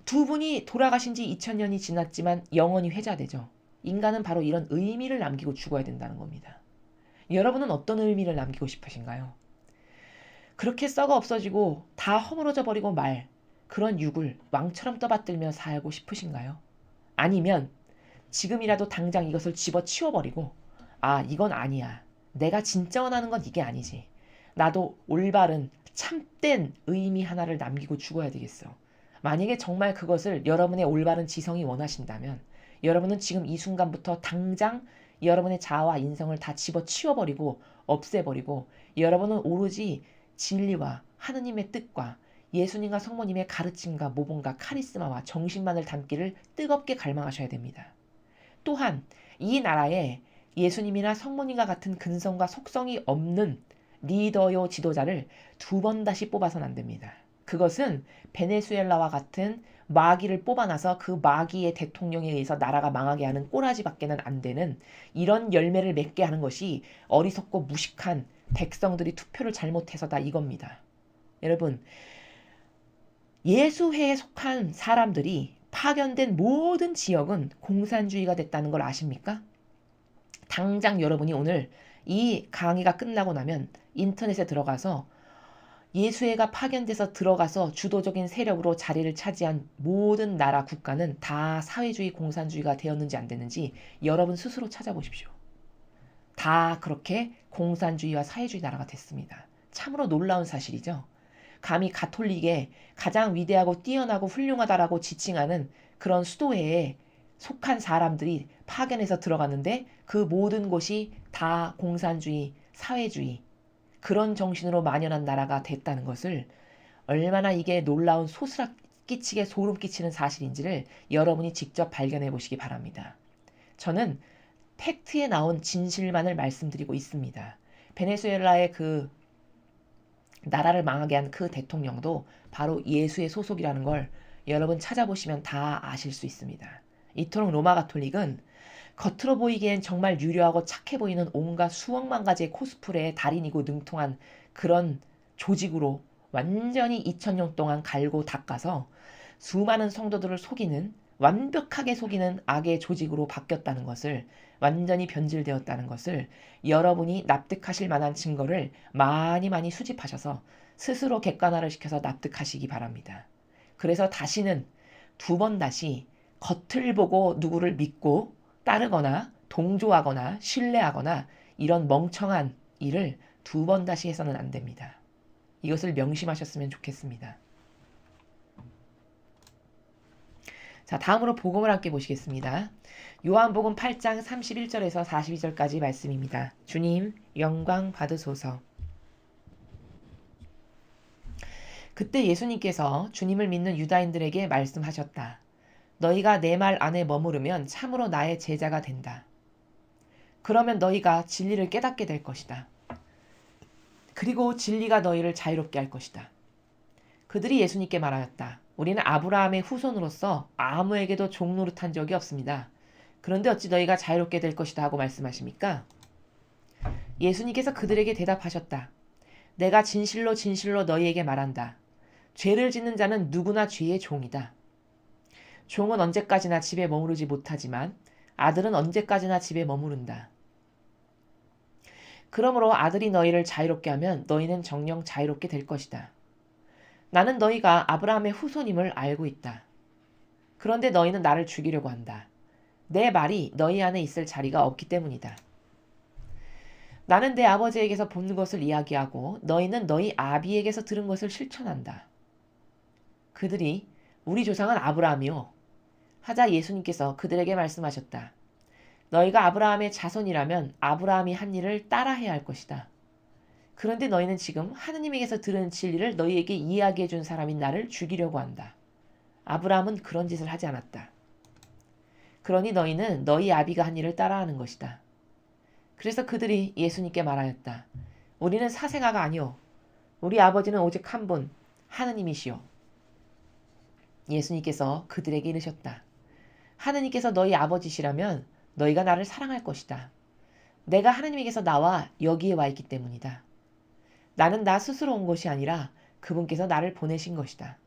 A: 두 분이 돌아가신 지 2000년이 지났지만 영원히 회자되죠. 인간은 바로 이런 의미를 남기고 죽어야 된다는 겁니다. 여러분은 어떤 의미를 남기고 싶으신가요? 그렇게 썩어 없어지고 다 허물어져 버리고 말 그런 육을 왕처럼 떠받들며 살고 싶으신가요? 아니면 지금이라도 당장 이것을 집어치워버리고 이건 아니야. 내가 진짜 원하는 건 이게 아니지. 나도 올바른 참된 의미 하나를 남기고 죽어야 되겠어. 만약에 정말 그것을 여러분의 올바른 지성이 원하신다면 여러분은 지금 이 순간부터 당장 여러분의 자아와 인성을 다 집어치워버리고 없애버리고 여러분은 오로지 진리와 하느님의 뜻과 예수님과 성모님의 가르침과 모범과 카리스마와 정신만을 담기를 뜨겁게 갈망하셔야 됩니다. 또한 이 나라에 예수님이나 성모님과 같은 근성과 속성이 없는 리더요 지도자를 두 번 다시 뽑아서는 안 됩니다. 그것은 베네수엘라와 같은 마귀를 뽑아놔서 그 마귀의 대통령에 의해서 나라가 망하게 하는 꼬라지밖에는 안 되는 이런 열매를 맺게 하는 것이 어리석고 무식한 백성들이 투표를 잘못해서다 이겁니다. 여러분 예수회에 속한 사람들이 파견된 모든 지역은 공산주의가 됐다는 걸 아십니까? 당장 여러분이 오늘 이 강의가 끝나고 나면 인터넷에 들어가서 예수회가 파견돼서 들어가서 주도적인 세력으로 자리를 차지한 모든 나라 국가는 다 사회주의 공산주의가 되었는지 안 됐는지 여러분 스스로 찾아보십시오. 다 그렇게 공산주의와 사회주의 나라가 됐습니다. 참으로 놀라운 사실이죠. 감히 가톨릭에 가장 위대하고 뛰어나고 훌륭하다라고 지칭하는 그런 수도회에 속한 사람들이 파견해서 들어갔는데 그 모든 곳이 다 공산주의, 사회주의 그런 정신으로 만연한 나라가 됐다는 것을 얼마나 이게 놀라운 소스라 끼치게 소름 끼치는 사실인지를 여러분이 직접 발견해 보시기 바랍니다. 저는 팩트에 나온 진실만을 말씀드리고 있습니다. 베네수엘라의 그 나라를 망하게 한 그 대통령도 바로 예수의 소속이라는 걸 여러분 찾아보시면 다 아실 수 있습니다. 이토록 로마 가톨릭은 겉으로 보이기엔 정말 유려하고 착해 보이는 온갖 수억만 가지의 코스프레의 달인이고 능통한 그런 조직으로 완전히 2000년 동안 갈고 닦아서 수많은 성도들을 속이는 완벽하게 속이는 악의 조직으로 바뀌었다는 것을 완전히 변질되었다는 것을 여러분이 납득하실 만한 증거를 많이 수집하셔서 스스로 객관화를 시켜서 납득하시기 바랍니다. 그래서 다시는 두 번 다시 겉을 보고 누구를 믿고 따르거나 동조하거나 신뢰하거나 이런 멍청한 일을 2번 다시 해서는 안 됩니다. 이것을 명심하셨으면 좋겠습니다. 자, 다음으로 복음을 함께 보시겠습니다. 요한복음 8장 31절에서 42절까지 말씀입니다. 주님, 영광 받으소서. 그때 예수님께서 주님을 믿는 유다인들에게 말씀하셨다. 너희가 내 말 안에 머무르면 참으로 나의 제자가 된다. 그러면 너희가 진리를 깨닫게 될 것이다. 그리고 진리가 너희를 자유롭게 할 것이다. 그들이 예수님께 말하였다. 우리는 아브라함의 후손으로서 아무에게도 종노릇한 적이 없습니다. 그런데 어찌 너희가 자유롭게 될 것이다 하고 말씀하십니까? 예수님께서 그들에게 대답하셨다. 내가 진실로 진실로 너희에게 말한다. 죄를 짓는 자는 누구나 죄의 종이다. 종은 언제까지나 집에 머무르지 못하지만 아들은 언제까지나 집에 머무른다. 그러므로 아들이 너희를 자유롭게 하면 너희는 정녕 자유롭게 될 것이다. 나는 너희가 아브라함의 후손임을 알고 있다. 그런데 너희는 나를 죽이려고 한다. 내 말이 너희 안에 있을 자리가 없기 때문이다. 나는 내 아버지에게서 본 것을 이야기하고 너희는 너희 아비에게서 들은 것을 실천한다. 그들이 우리 조상은 아브라함이요. 하자 예수님께서 그들에게 말씀하셨다. 너희가 아브라함의 자손이라면 아브라함이 한 일을 따라해야 할 것이다. 그런데 너희는 지금 하느님에게서 들은 진리를 너희에게 이야기해 준 사람인 나를 죽이려고 한다. 아브라함은 그런 짓을 하지 않았다. 그러니 너희는 너희 아비가 한 일을 따라하는 것이다. 그래서 그들이 예수님께 말하였다. 우리는 사생아가 아니오. 우리 아버지는 오직 한 분, 하느님이시오. 예수님께서 그들에게 이르셨다. 하느님께서 너희 아버지시라면 너희가 나를 사랑할 것이다. 내가 하느님에게서 나와 여기에 와 있기 때문이다. 나는 나 스스로 온 것이 아니라 그분께서 나를 보내신 것이다.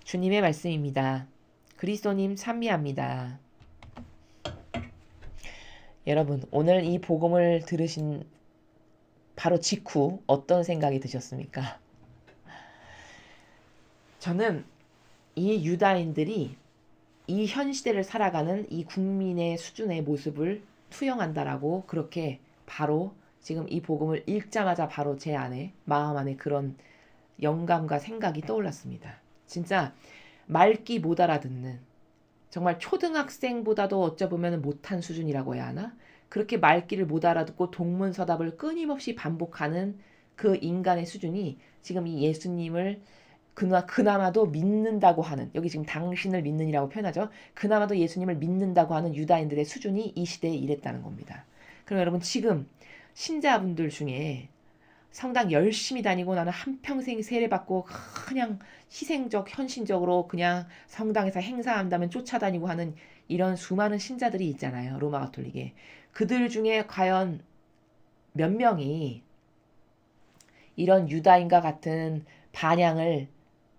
A: 주님의 말씀입니다. 그리스도님 찬미합니다. 여러분, 오늘 이 복음을 들으신 바로 직후 어떤 생각이 드셨습니까? 저는 이 유다인들이 이 현 시대를 살아가는 이 국민의 수준의 모습을 투영한다라고 그렇게 바로 지금 이 복음을 읽자마자 바로 제 안에 마음 안에 그런 영감과 생각이 떠올랐습니다. 진짜 말귀 못 알아듣는 정말 초등학생보다도 어쩌보면 못한 수준이라고 해야 하나? 그렇게 말귀를 못 알아듣고 동문서답을 끊임없이 반복하는 그 인간의 수준이 지금 이 예수님을 그나마도 믿는다고 하는, 여기 지금 당신을 믿는이라고 표현하죠. 그나마도 예수님을 믿는다고 하는 유다인들의 수준이 이 시대에 이랬다는 겁니다. 그럼 여러분 지금 신자분들 중에 성당 열심히 다니고 나는 한평생 세례받고 그냥 희생적 헌신적으로 그냥 성당에서 행사한다면 쫓아다니고 하는 이런 수많은 신자들이 있잖아요. 로마 가톨릭에. 그들 중에 과연 몇 명이 이런 유다인과 같은 반향을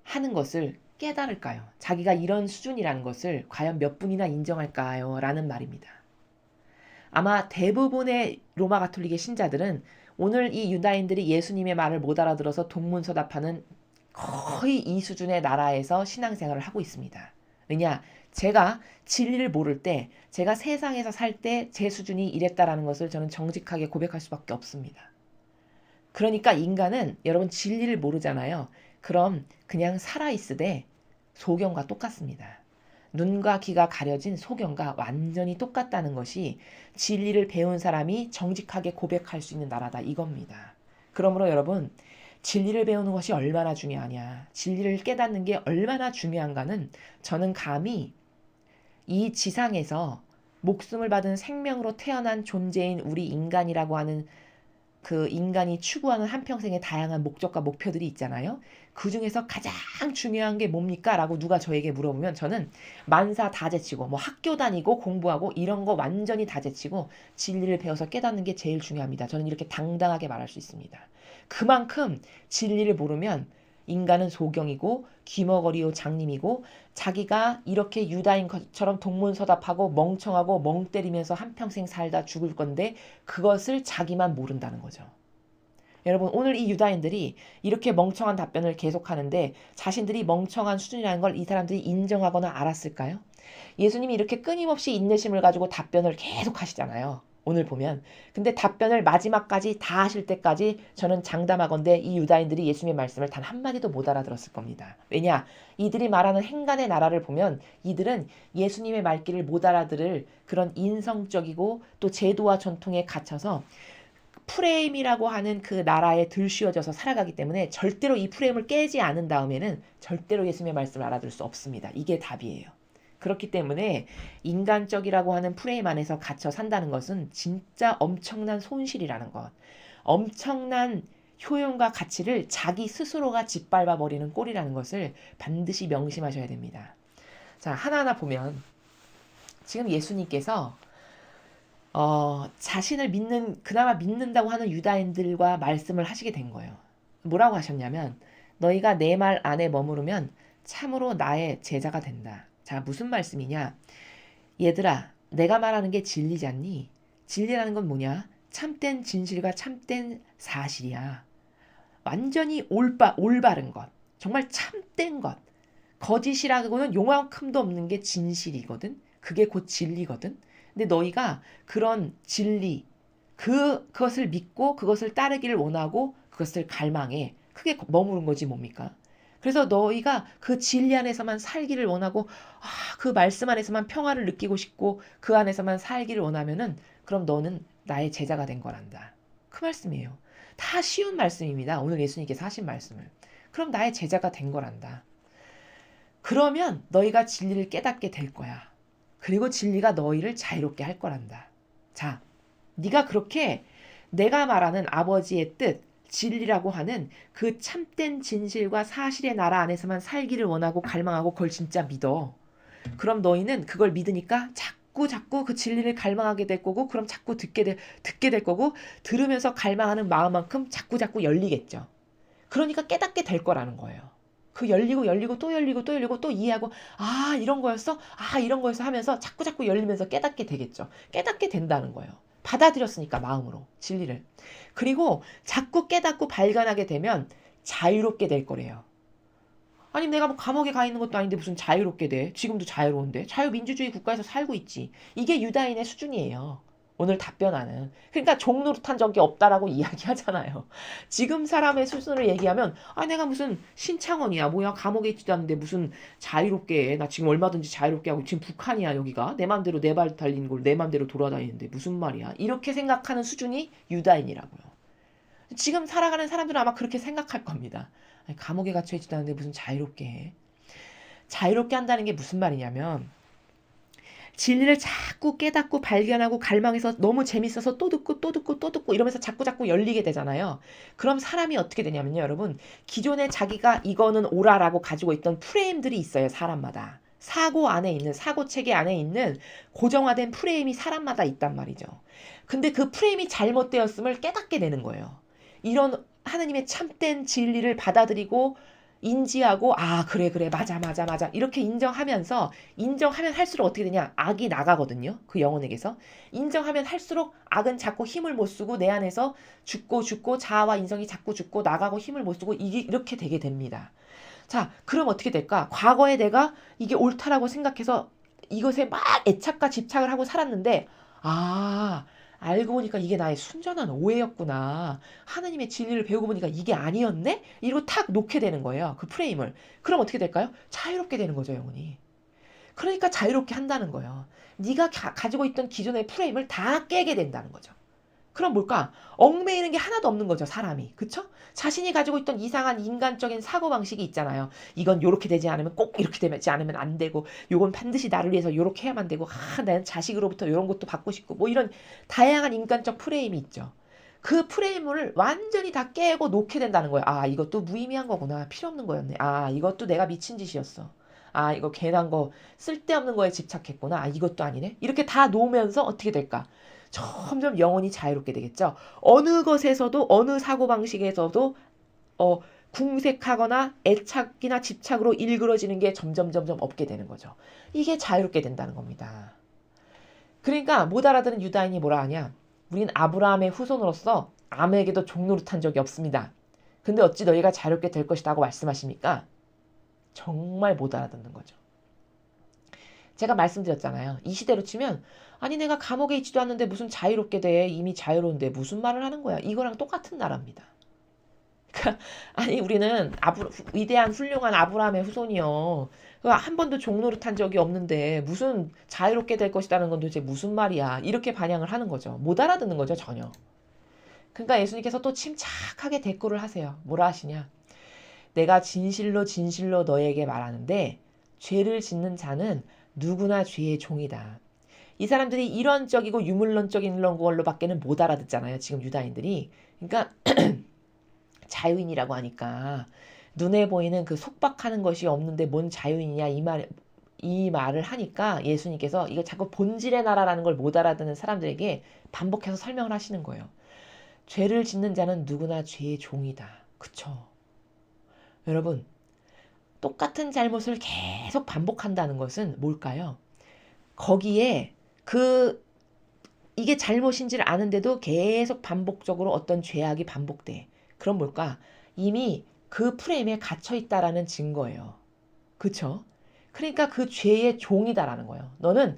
A: 하는 것을 깨달을까요? 자기가 이런 수준이라는 것을 과연 몇 분이나 인정할까요? 라는 말입니다. 아마 대부분의 로마 가톨릭의 신자들은 오늘 이 유다인들이 예수님의 말을 못 알아들어서 동문서답하는 거의 이 수준의 나라에서 신앙생활을 하고 있습니다. 왜냐? 제가 진리를 모를 때, 제가 세상에서 살 때 제 수준이 이랬다라는 것을 저는 정직하게 고백할 수밖에 없습니다. 그러니까 인간은 여러분 진리를 모르잖아요. 그럼 그냥 살아있으되 소경과 똑같습니다. 눈과 귀가 가려진 소경과 완전히 똑같다는 것이 진리를 배운 사람이 정직하게 고백할 수 있는 나라다 이겁니다. 그러므로 여러분 진리를 배우는 것이 얼마나 중요하냐, 진리를 깨닫는 게 얼마나 중요한가는 저는 감히 이 지상에서 목숨을 받은 생명으로 태어난 존재인 우리 인간이라고 하는 그 인간이 추구하는 한평생의 다양한 목적과 목표들이 있잖아요. 그 중에서 가장 중요한 게 뭡니까? 라고 누가 저에게 물어보면 저는 만사 다 제치고 뭐 학교 다니고 공부하고 이런 거 완전히 다 제치고 진리를 배워서 깨닫는 게 제일 중요합니다. 저는 이렇게 당당하게 말할 수 있습니다. 그만큼 진리를 모르면 인간은 소경이고 귀머거리요 장님이고 자기가 이렇게 유다인처럼 동문서답하고 멍청하고 멍 때리면서 한평생 살다 죽을 건데 그것을 자기만 모른다는 거죠. 여러분 오늘 이 유다인들이 이렇게 멍청한 답변을 계속하는데 자신들이 멍청한 수준이라는 걸 이 사람들이 인정하거나 알았을까요? 예수님이 이렇게 끊임없이 인내심을 가지고 답변을 계속 하시잖아요. 오늘 보면. 근데 답변을 마지막까지 다 하실 때까지 저는 장담하건대 이 유다인들이 예수님의 말씀을 단 한마디도 못 알아들었을 겁니다. 왜냐? 이들이 말하는 행간의 나라를 보면 이들은 예수님의 말귀를 못 알아들을 그런 인성적이고 또 제도와 전통에 갇혀서 프레임이라고 하는 그 나라에 들씌워져서 살아가기 때문에 절대로 이 프레임을 깨지 않은 다음에는 절대로 예수님의 말씀을 알아들을 수 없습니다. 이게 답이에요. 그렇기 때문에 인간적이라고 하는 프레임 안에서 갇혀 산다는 것은 진짜 엄청난 손실이라는 것. 엄청난 효용과 가치를 자기 스스로가 짓밟아 버리는 꼴이라는 것을 반드시 명심하셔야 됩니다. 자, 하나하나 보면 지금 예수님께서 자신을 그나마 믿는다고 하는 유다인들과 말씀을 하시게 된 거예요. 뭐라고 하셨냐면, 너희가 내 말 안에 머무르면 참으로 나의 제자가 된다. 자, 무슨 말씀이냐? 얘들아, 내가 말하는 게 진리지 않니? 진리라는 건 뭐냐? 참된 진실과 참된 사실이야. 완전히 올바른 것. 정말 참된 것. 거짓이라고는 요만큼도 없는 게 진실이거든. 그게 곧 진리거든. 근데 너희가 그런 진리, 그것을 믿고 그것을 따르기를 원하고 그것을 갈망해. 그게 머무른 거지 뭡니까? 그래서 너희가 그 진리 안에서만 살기를 원하고 그 말씀 안에서만 평화를 느끼고 싶고 그 안에서만 살기를 원하면은 그럼 너는 나의 제자가 된 거란다. 그 말씀이에요. 다 쉬운 말씀입니다. 오늘 예수님께서 하신 말씀을. 그럼 나의 제자가 된 거란다. 그러면 너희가 진리를 깨닫게 될 거야. 그리고 진리가 너희를 자유롭게 할 거란다. 자, 네가 그렇게 내가 말하는 아버지의 뜻, 진리라고 하는 그 참된 진실과 사실의 나라 안에서만 살기를 원하고 갈망하고 그걸 진짜 믿어. 그럼 너희는 그걸 믿으니까 자꾸 그 진리를 갈망하게 될 거고 그럼 자꾸 듣게 될 거고 들으면서 갈망하는 마음만큼 자꾸 열리겠죠. 그러니까 깨닫게 될 거라는 거예요. 그 열리고 또 열리고 또 이해하고 이런 거였어? 이런 거였어 하면서 자꾸 열리면서 깨닫게 되겠죠. 깨닫게 된다는 거예요. 받아들였으니까 마음으로 진리를. 그리고 자꾸 깨닫고 발견하게 되면 자유롭게 될 거래요. 아니 내가 뭐 감옥에 가 있는 것도 아닌데 무슨 자유롭게 돼. 지금도 자유로운데. 자유민주주의 국가에서 살고 있지. 이게 유다인의 수준이에요. 오늘 답변하는. 그러니까 종노릇한 적이 없다라고 이야기하잖아요. 지금 사람의 수준을 얘기하면 내가 무슨 신창원이야. 뭐야 감옥에 있지도 않는데 무슨 자유롭게 해. 나 지금 얼마든지 자유롭게 하고 지금 북한이야 여기가. 내 맘대로 내 발 달리는 걸 내 맘대로 돌아다니는데 무슨 말이야. 이렇게 생각하는 수준이 유다인이라고요. 지금 살아가는 사람들은 아마 그렇게 생각할 겁니다. 감옥에 갇혀 있지도 않는데 무슨 자유롭게 해. 자유롭게 한다는 게 무슨 말이냐면 진리를 자꾸 깨닫고 발견하고 갈망해서 너무 재밌어서 또 듣고 이러면서 자꾸 열리게 되잖아요. 그럼 사람이 어떻게 되냐면요, 여러분. 기존에 자기가 이거는 옳아라고 가지고 있던 프레임들이 있어요, 사람마다. 사고 체계 안에 있는 고정화된 프레임이 사람마다 있단 말이죠. 근데 그 프레임이 잘못되었음을 깨닫게 되는 거예요. 이런 하느님의 참된 진리를 받아들이고 인지하고 그래 맞아 이렇게 인정하면 할수록 어떻게 되냐 악이 나가거든요. 그 영혼에게서 인정하면 할수록 악은 자꾸 힘을 못 쓰고 내 안에서 죽고 자아와 인성이 자꾸 죽고 나가고 힘을 못 쓰고 이렇게 되게 됩니다. 자, 그럼 어떻게 될까? 과거에 내가 이게 옳다라고 생각해서 이것에 막 애착과 집착을 하고 살았는데 알고 보니까 이게 나의 순전한 오해였구나. 하느님의 진리를 배우고 보니까 이게 아니었네? 이러고 탁 놓게 되는 거예요. 그 프레임을. 그럼 어떻게 될까요? 자유롭게 되는 거죠, 영혼이. 그러니까 자유롭게 한다는 거예요. 네가 가지고 있던 기존의 프레임을 다 깨게 된다는 거죠. 그럼 뭘까? 얽매이는 게 하나도 없는 거죠, 사람이. 그쵸? 자신이 가지고 있던 이상한 인간적인 사고방식이 있잖아요. 이건 요렇게 되지 않으면 꼭 이렇게 되지 않으면 안 되고, 요건 반드시 나를 위해서 요렇게 해야만 되고, 나는 자식으로부터 요런 것도 받고 싶고, 뭐 이런 다양한 인간적 프레임이 있죠. 그 프레임을 완전히 다 깨고 놓게 된다는 거예요. 이것도 무의미한 거구나. 필요 없는 거였네. 이것도 내가 미친 짓이었어. 이거 괜한 거, 쓸데없는 거에 집착했구나. 이것도 아니네. 이렇게 다 놓으면서 어떻게 될까? 점점 영혼이 자유롭게 되겠죠. 어느 것에서도 어느 사고방식에서도 궁색하거나 애착이나 집착으로 일그러지는 게 점점 없게 되는 거죠. 이게 자유롭게 된다는 겁니다. 그러니까 못 알아듣는 유다인이 뭐라 하냐. 우린 아브라함의 후손으로서 아무에게도 종노릇한 적이 없습니다. 근데 어찌 너희가 자유롭게 될 것이다 고 말씀하십니까? 정말 못 알아듣는 거죠. 제가 말씀드렸잖아요. 이 시대로 치면 아니 내가 감옥에 있지도 않는데 무슨 자유롭게 돼. 이미 자유로운데 무슨 말을 하는 거야. 이거랑 똑같은 나라입니다. 그러니까 아니 우리는 위대한 훌륭한 아브라함의 후손이요. 한 번도 종노릇한 적이 없는데 무슨 자유롭게 될 것이라는 건 도대체 무슨 말이야. 이렇게 반향을 하는 거죠. 못 알아듣는 거죠 전혀. 그러니까 예수님께서 또 침착하게 대꾸를 하세요. 뭐라 하시냐. 내가 진실로 진실로 너에게 말하는데 죄를 짓는 자는 누구나 죄의 종이다. 이 사람들이 이론적이고 유물론적인 이런 걸로밖에는 못 알아듣잖아요. 지금 유다인들이. 그러니까 자유인이라고 하니까 눈에 보이는 그 속박하는 것이 없는데 뭔 자유인이냐 이 말을 하니까 예수님께서 이거 자꾸 본질의 나라라는 걸 못 알아듣는 사람들에게 반복해서 설명을 하시는 거예요. 죄를 짓는 자는 누구나 죄의 종이다. 그쵸? 여러분, 똑같은 잘못을 계속 반복한다는 것은 뭘까요? 거기에 이게 잘못인지를 아는데도 계속 반복적으로 어떤 죄악이 반복돼. 그럼 뭘까? 이미 그 프레임에 갇혀있다라는 증거예요. 그쵸? 그러니까 그 죄의 종이다라는 거예요. 너는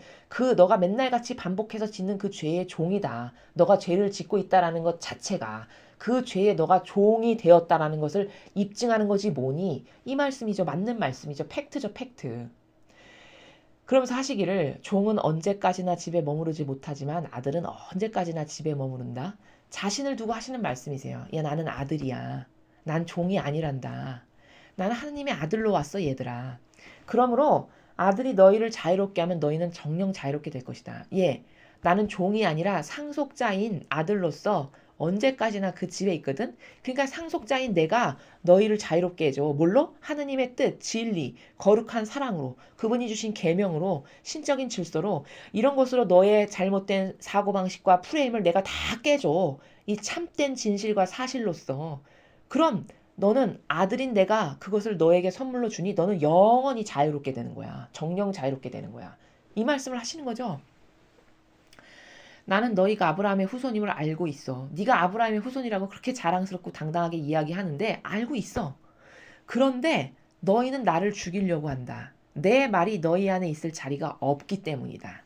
A: 너가 맨날 같이 반복해서 짓는 그 죄의 종이다. 너가 죄를 짓고 있다라는 것 자체가 그 죄에 너가 종이 되었다라는 것을 입증하는 거지 뭐니? 이 말씀이죠. 맞는 말씀이죠. 팩트죠, 팩트. 그러면서 하시기를 종은 언제까지나 집에 머무르지 못하지만 아들은 언제까지나 집에 머무른다. 자신을 두고 하시는 말씀이세요. 야, 나는 아들이야. 난 종이 아니란다. 나는 하느님의 아들로 왔어, 얘들아. 그러므로 아들이 너희를 자유롭게 하면 너희는 정령 자유롭게 될 것이다. 예, 나는 종이 아니라 상속자인 아들로서 언제까지나 그 집에 있거든. 그러니까 상속자인 내가 너희를 자유롭게 해줘. 뭘로? 하느님의 뜻, 진리, 거룩한 사랑으로, 그분이 주신 계명으로, 신적인 질서로 이런 것으로 너의 잘못된 사고방식과 프레임을 내가 다 깨줘. 이 참된 진실과 사실로서. 그럼 너는 아들인 내가 그것을 너에게 선물로 주니 너는 영원히 자유롭게 되는 거야. 정령 자유롭게 되는 거야. 이 말씀을 하시는 거죠. 나는 너희가 아브라함의 후손임을 알고 있어. 네가 아브라함의 후손이라고 그렇게 자랑스럽고 당당하게 이야기하는데 알고 있어. 그런데 너희는 나를 죽이려고 한다. 내 말이 너희 안에 있을 자리가 없기 때문이다.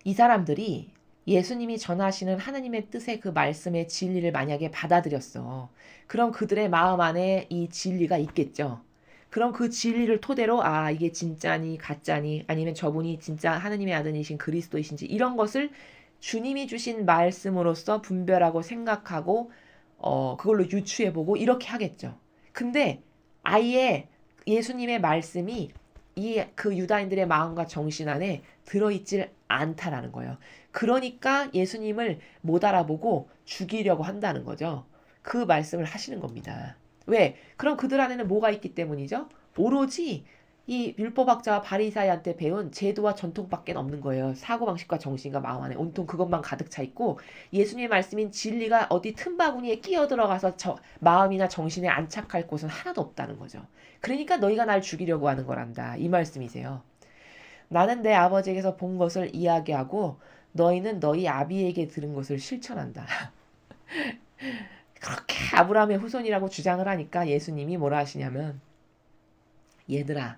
A: 이 사람들이 예수님이 전하시는 하느님의 뜻의 그 말씀의 진리를 만약에 받아들였어. 그럼 그들의 마음 안에 이 진리가 있겠죠. 그럼 그 진리를 토대로 이게 진짜니 가짜니 아니면 저분이 진짜 하느님의 아들이신 그리스도이신지 이런 것을 주님이 주신 말씀으로서 분별하고 생각하고 그걸로 유추해보고 이렇게 하겠죠. 근데 아예 예수님의 말씀이 그 유다인들의 마음과 정신 안에 들어있질 않다라는 거예요. 그러니까 예수님을 못 알아보고 죽이려고 한다는 거죠. 그 말씀을 하시는 겁니다. 왜? 그럼 그들 안에는 뭐가 있기 때문이죠? 오로지 이 율법학자와 바리사이한테 배운 제도와 전통밖에 없는 거예요. 사고방식과 정신과 마음 안에 온통 그것만 가득 차 있고 예수님의 말씀인 진리가 어디 틈바구니에 끼어들어가서 마음이나 정신에 안착할 곳은 하나도 없다는 거죠. 그러니까 너희가 날 죽이려고 하는 거란다. 이 말씀이세요. 나는 내 아버지에게서 본 것을 이야기하고 너희는 너희 아비에게 들은 것을 실천한다. 그렇게 아브라함의 후손이라고 주장을 하니까 예수님이 뭐라 하시냐면 얘들아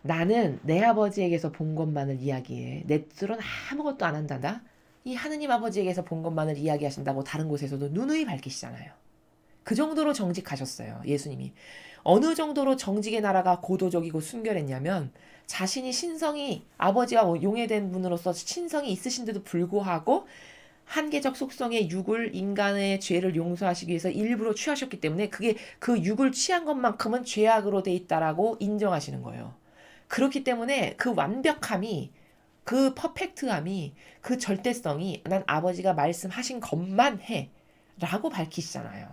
A: 나는 내 아버지에게서 본 것만을 이야기해. 내 뜻으로는 아무것도 안 한단다. 이 하느님 아버지에게서 본 것만을 이야기하신다고 다른 곳에서도 누누이 밝히시잖아요. 그 정도로 정직하셨어요. 예수님이. 어느 정도로 정직의 나라가 고도적이고 순결했냐면 자신이 신성이 아버지와 용해된 분으로서 신성이 있으신데도 불구하고 한계적 속성의 육을 인간의 죄를 용서하시기 위해서 일부러 취하셨기 때문에 그게 그 육을 취한 것만큼은 죄악으로 돼 있다라고 인정하시는 거예요. 그렇기 때문에 그 완벽함이 그 퍼펙트함이 그 절대성이 난 아버지가 말씀하신 것만 해 라고 밝히시잖아요.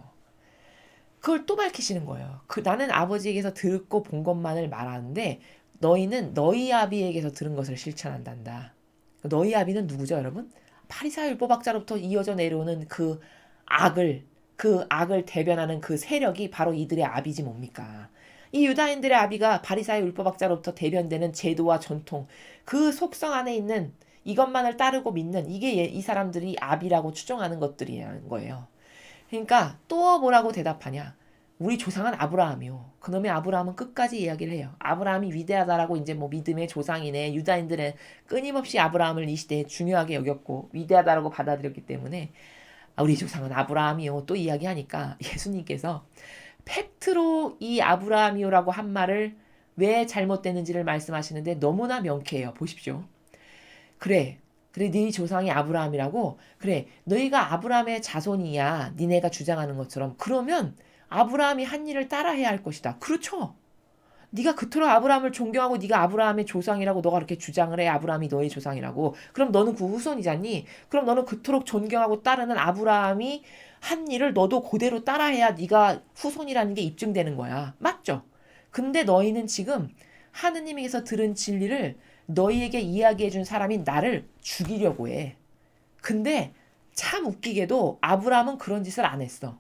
A: 그걸 또 밝히시는 거예요. 나는 아버지에게서 듣고 본 것만을 말하는데 너희는 너희 아비에게서 들은 것을 실천한단다. 너희 아비는 누구죠 여러분? 바리사의 율법학자로부터 이어져 내려오는 그 악을 대변하는 그 세력이 바로 이들의 아비지 뭡니까? 이 유다인들의 아비가 바리사의 율법학자로부터 대변되는 제도와 전통, 그 속성 안에 있는 이것만을 따르고 믿는 이게 이 사람들이 아비라고 추정하는 것들이라는 거예요. 그러니까 또 뭐라고 대답하냐? 우리 조상은 아브라함이요. 그놈의 아브라함은 끝까지 이야기를 해요. 아브라함이 위대하다라고 이제 뭐 믿음의 조상이네. 유다인들은 끊임없이 아브라함을 이 시대에 중요하게 여겼고 위대하다라고 받아들였기 때문에 우리 조상은 아브라함이요. 또 이야기하니까 예수님께서 팩트로 이 아브라함이요라고 한 말을 왜 잘못됐는지를 말씀하시는데 너무나 명쾌해요. 보십시오. 그래. 그래, 네 조상이 아브라함이라고? 그래, 너희가 아브라함의 자손이야. 니네가 주장하는 것처럼. 그러면 아브라함이 한 일을 따라해야 할 것이다. 그렇죠. 네가 그토록 아브라함을 존경하고 네가 아브라함의 조상이라고 너가 그렇게 주장을 해. 아브라함이 너의 조상이라고. 그럼 너는 그 후손이잖니. 그럼 너는 그토록 존경하고 따르는 아브라함이 한 일을 너도 그대로 따라해야 네가 후손이라는 게 입증되는 거야. 맞죠? 근데 너희는 지금 하느님에게서 들은 진리를 너희에게 이야기해 준 사람이 나를 죽이려고 해. 근데 참 웃기게도 아브라함은 그런 짓을 안 했어.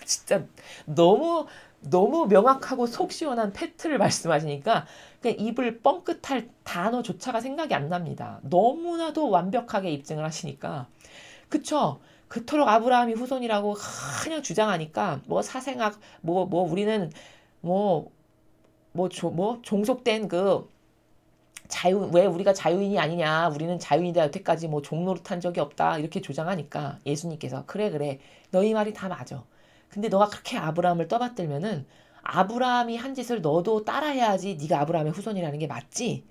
A: 진짜 너무 너무 명확하고 속 시원한 팩트를 말씀하시니까 그냥 입을 뻥끗할 단어조차가 생각이 안 납니다. 너무나도 완벽하게 입증을 하시니까. 그쵸? 그토록 아브라함이 후손이라고 그냥 주장하니까 뭐 사생학 뭐 우리는 종속된 그 왜 우리가 자유인이 아니냐. 우리는 자유인이다. 여태까지 뭐 종노릇한 적이 없다. 이렇게 주장하니까 예수님께서 그래. 너희 말이 다 맞아. 근데 너가 그렇게 아브라함을 떠받들면은 아브라함이 한 짓을 너도 따라해야지 네가 아브라함의 후손이라는 게 맞지?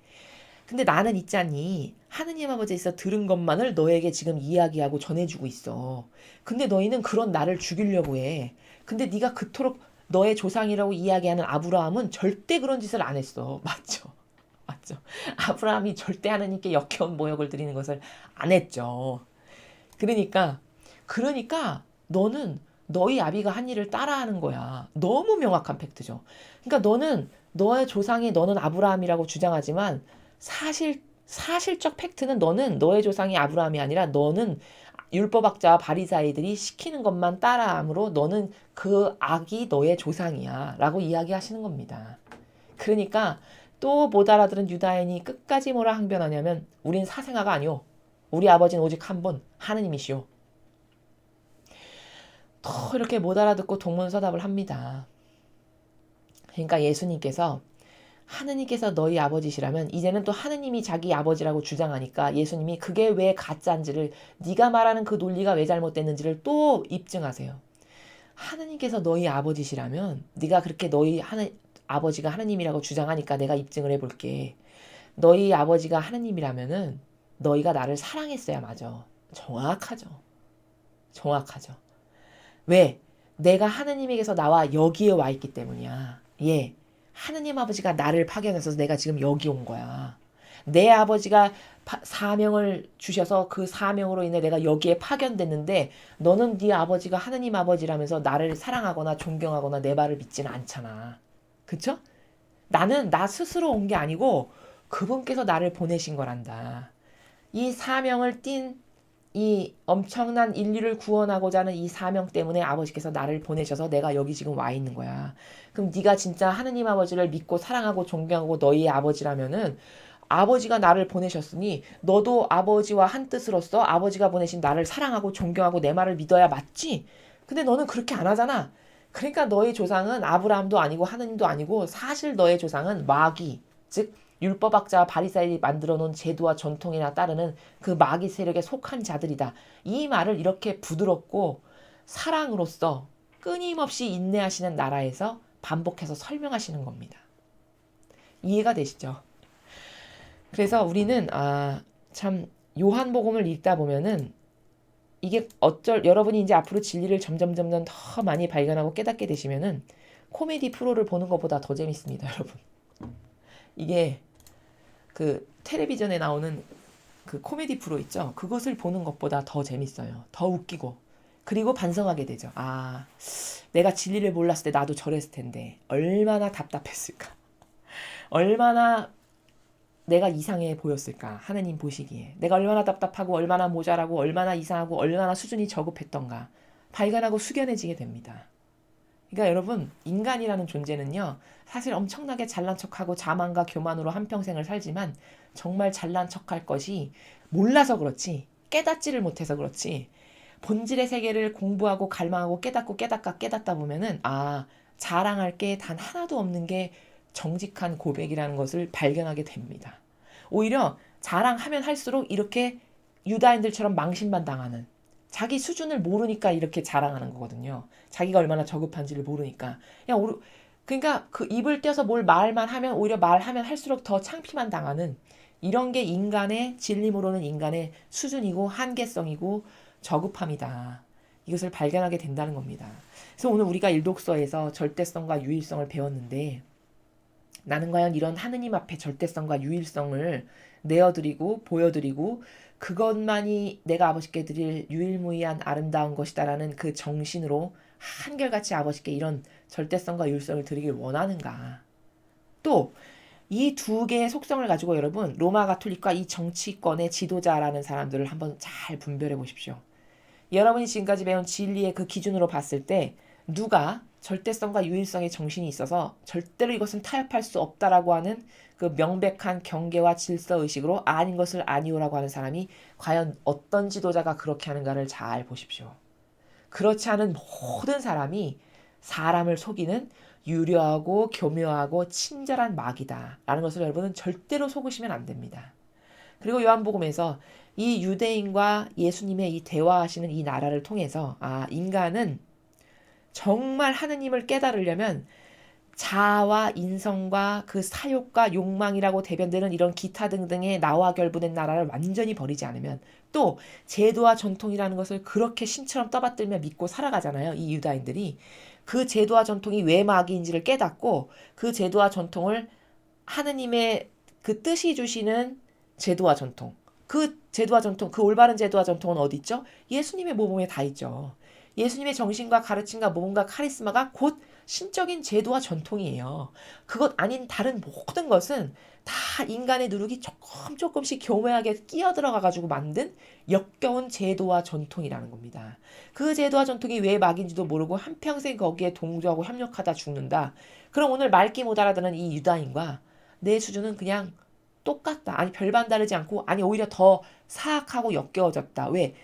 A: 근데 나는 있잖니. 하느님 아버지에서 들은 것만을 너에게 지금 이야기하고 전해주고 있어. 근데 너희는 그런 나를 죽이려고 해. 근데 네가 그토록 너의 조상이라고 이야기하는 아브라함은 절대 그런 짓을 안 했어. 맞죠? 맞죠? 아브라함이 절대 하느님께 역겨운 모욕을 드리는 것을 안 했죠. 그러니까 너는 너희 아비가 한 일을 따라하는 거야. 너무 명확한 팩트죠. 그러니까 너는 너의 조상이 너는 아브라함이라고 주장하지만 사실적 팩트는 너는 너의 조상이 아브라함이 아니라 너는 율법학자와 바리사이들이 시키는 것만 따라함으로 너는 그 악이 너의 조상이야 라고 이야기하시는 겁니다. 그러니까 또 못 알아들은 유다인이 끝까지 뭐라 항변하냐면 우린 사생아가 아니오. 우리 아버지는 오직 한 분 하느님이시오. 더 이렇게 못 알아듣고 동문서답을 합니다. 그러니까 예수님께서 하느님께서 너희 아버지시라면 이제는 또 하느님이 자기 아버지라고 주장하니까 예수님이 그게 왜 가짜인지를 네가 말하는 그 논리가 왜 잘못됐는지를 또 입증하세요. 하느님께서 너희 아버지시라면 네가 그렇게 아버지가 하느님이라고 주장하니까 내가 입증을 해볼게. 너희 아버지가 하느님이라면은 너희가 나를 사랑했어야 맞아. 정확하죠. 왜? 내가 하느님에게서 나와 여기에 와 있기 때문이야. 예. 하느님 아버지가 나를 파견해서 내가 지금 여기 온 거야. 내 아버지가 사명을 주셔서 그 사명으로 인해 내가 여기에 파견됐는데 너는 네 아버지가 하느님 아버지라면서 나를 사랑하거나 존경하거나 내 말을 믿지는 않잖아. 그쵸? 나는 나 스스로 온 게 아니고 그분께서 나를 보내신 거란다. 이 사명을 띤 이 엄청난 인류를 구원하고자 하는 이 사명 때문에 아버지께서 나를 보내셔서 내가 여기 지금 와 있는 거야. 그럼 네가 진짜 하느님 아버지를 믿고 사랑하고 존경하고 너희의 아버지라면은 아버지가 나를 보내셨으니 너도 아버지와 한 뜻으로서 아버지가 보내신 나를 사랑하고 존경하고 내 말을 믿어야 맞지? 근데 너는 그렇게 안 하잖아. 그러니까 너의 조상은 아브라함도 아니고 하느님도 아니고 사실 너의 조상은 마귀, 즉 율법학자와 바리사이들이 만들어 놓은 제도와 전통이나 따르는 그 마귀 세력에 속한 자들이다. 이 말을 이렇게 부드럽고 사랑으로서 끊임없이 인내하시는 나라에서 반복해서 설명하시는 겁니다. 이해가 되시죠? 그래서 우리는 참 요한복음을 읽다 보면은 이게 여러분이 이제 앞으로 진리를 점점 더 많이 발견하고 깨닫게 되시면은 코미디 프로를 보는 것보다 더 재밌습니다, 여러분. 이게 그 텔레비전에 나오는 그 코미디 프로 있죠? 그것을 보는 것보다 더 재밌어요. 더 웃기고. 그리고 반성하게 되죠. 내가 진리를 몰랐을 때 나도 저랬을 텐데 얼마나 답답했을까. 얼마나 내가 이상해 보였을까. 하느님 보시기에. 내가 얼마나 답답하고 얼마나 모자라고 얼마나 이상하고 얼마나 수준이 저급했던가. 발견하고 숙연해지게 됩니다. 그러니까 여러분 인간이라는 존재는요. 사실 엄청나게 잘난 척하고 자만과 교만으로 한평생을 살지만 정말 잘난 척할 것이 몰라서 그렇지 깨닫지를 못해서 그렇지 본질의 세계를 공부하고 갈망하고 깨닫다 보면은 자랑할 게 단 하나도 없는 게 정직한 고백이라는 것을 발견하게 됩니다. 오히려 자랑하면 할수록 이렇게 유다인들처럼 망신만 당하는, 자기 수준을 모르니까 이렇게 자랑하는 거거든요. 자기가 얼마나 저급한지를 모르니까. 그러니까 그 입을 떼서 뭘 말만 하면 오히려 말하면 할수록 더 창피만 당하는, 이런 게 인간의 진리 모르는 인간의 수준이고 한계성이고 저급함이다. 이것을 발견하게 된다는 겁니다. 그래서 오늘 우리가 일독서에서 절대성과 유일성을 배웠는데, 나는 과연 이런 하느님 앞에 절대성과 유일성을 내어드리고 보여드리고 그것만이 내가 아버지께 드릴 유일무이한 아름다운 것이다라는 그 정신으로 한결같이 아버지께 이런 절대성과 유일성을 드리길 원하는가. 또 이 두 개의 속성을 가지고 여러분, 로마 가톨릭과 이 정치권의 지도자라는 사람들을 한번 잘 분별해 보십시오. 여러분이 지금까지 배운 진리의 그 기준으로 봤을 때 누가 절대성과 유일성의 정신이 있어서 절대로 이것은 타협할 수 없다라고 하는 그 명백한 경계와 질서의식으로 아닌 것을 아니오라고 하는 사람이 과연 어떤 지도자가 그렇게 하는가를 잘 보십시오. 그렇지 않은 모든 사람이 사람을 속이는 유려하고 교묘하고 친절한 마귀다 라는 것을 여러분은 절대로 속으시면 안 됩니다. 그리고 요한복음에서 이 유대인과 예수님의 이 대화하시는 이 나라를 통해서 인간은 정말 하느님을 깨달으려면 자아와 인성과 그 사욕과 욕망이라고 대변되는 이런 기타 등등의 나와 결부된 나라를 완전히 버리지 않으면, 또 제도와 전통이라는 것을 그렇게 신처럼 떠받들며 믿고 살아가잖아요. 이 유다인들이 그 제도와 전통이 왜 마귀인지를 깨닫고 그 제도와 전통을 하느님의 그 뜻이 주시는 제도와 전통, 그 제도와 전통, 그 올바른 제도와 전통은 어디 있죠? 예수님의 모범에 다 있죠. 예수님의 정신과 가르침과 모범과 카리스마가 곧 신적인 제도와 전통이에요. 그것 아닌 다른 모든 것은 다 인간의 누룩이 조금씩 교묘하게 끼어들어가가지고 만든 역겨운 제도와 전통이라는 겁니다. 그 제도와 전통이 왜 막인지도 모르고 한평생 거기에 동조하고 협력하다 죽는다. 그럼 오늘 말귀 못 알아듣는 이 유다인과 내 수준은 그냥 똑같다. 아니 별반 다르지 않고, 아니 오히려 더 사악하고 역겨워졌다. 왜?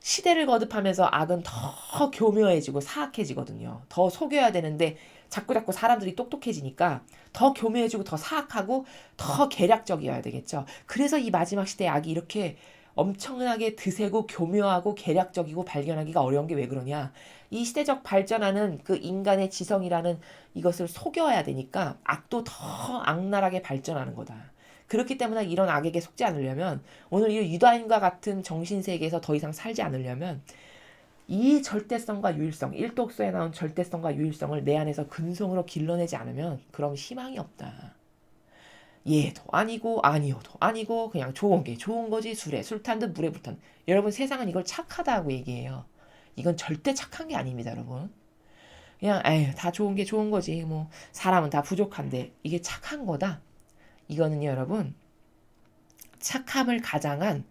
A: 시대를 거듭하면서 악은 더 교묘해지고 사악해지거든요. 더 속여야 되는데 자꾸 사람들이 똑똑해지니까 더 교묘해지고 더 사악하고 더 계략적이어야 되겠죠. 그래서 이 마지막 시대의 악이 이렇게 엄청나게 드세고 교묘하고 계략적이고 발견하기가 어려운 게 왜 그러냐. 이 시대적 발전하는 그 인간의 지성이라는 이것을 속여야 되니까 악도 더 악랄하게 발전하는 거다. 그렇기 때문에 이런 악에게 속지 않으려면, 오늘 이 유다인과 같은 정신세계에서 더 이상 살지 않으려면 이 절대성과 유일성, 일독서에 나온 절대성과 유일성을 내 안에서 근성으로 길러내지 않으면 그럼 희망이 없다. 예도 아니고 아니오도 아니고 그냥 좋은 게 좋은 거지, 술에 술 탄 듯 물에 불탄. 여러분, 세상은 이걸 착하다고 얘기해요. 이건 절대 착한 게 아닙니다, 여러분. 그냥 에휴, 다 좋은 게 좋은 거지, 뭐 사람은 다 부족한데 이게 착한 거다. 이거는요, 여러분, 착함을 가장한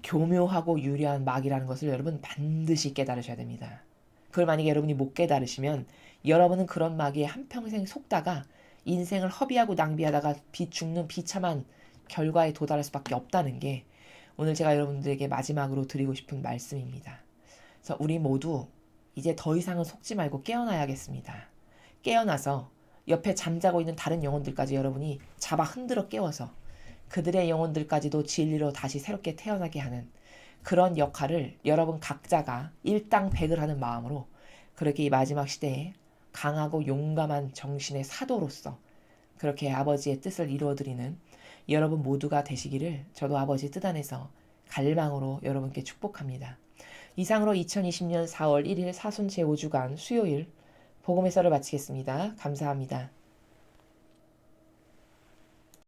A: 교묘하고 유려한 막이라는 것을 여러분 반드시 깨달으셔야 됩니다. 그걸 만약에 여러분이 못 깨달으시면 여러분은 그런 마귀에 한평생 속다가 인생을 허비하고 낭비하다가 죽는 비참한 결과에 도달할 수밖에 없다는 게 오늘 제가 여러분들에게 마지막으로 드리고 싶은 말씀입니다. 그래서 우리 모두 이제 더 이상은 속지 말고 깨어나야겠습니다. 깨어나서 옆에 잠자고 있는 다른 영혼들까지 여러분이 잡아 흔들어 깨워서 그들의 영혼들까지도 진리로 다시 새롭게 태어나게 하는 그런 역할을 여러분 각자가 일당백을 하는 마음으로 그렇게 이 마지막 시대에 강하고 용감한 정신의 사도로서 그렇게 아버지의 뜻을 이루어드리는 여러분 모두가 되시기를 저도 아버지 뜻 안에서 갈망으로 여러분께 축복합니다. 이상으로 2020년 4월 1일 사순 제5주간 수요일 복음의 썰을 마치겠습니다. 감사합니다.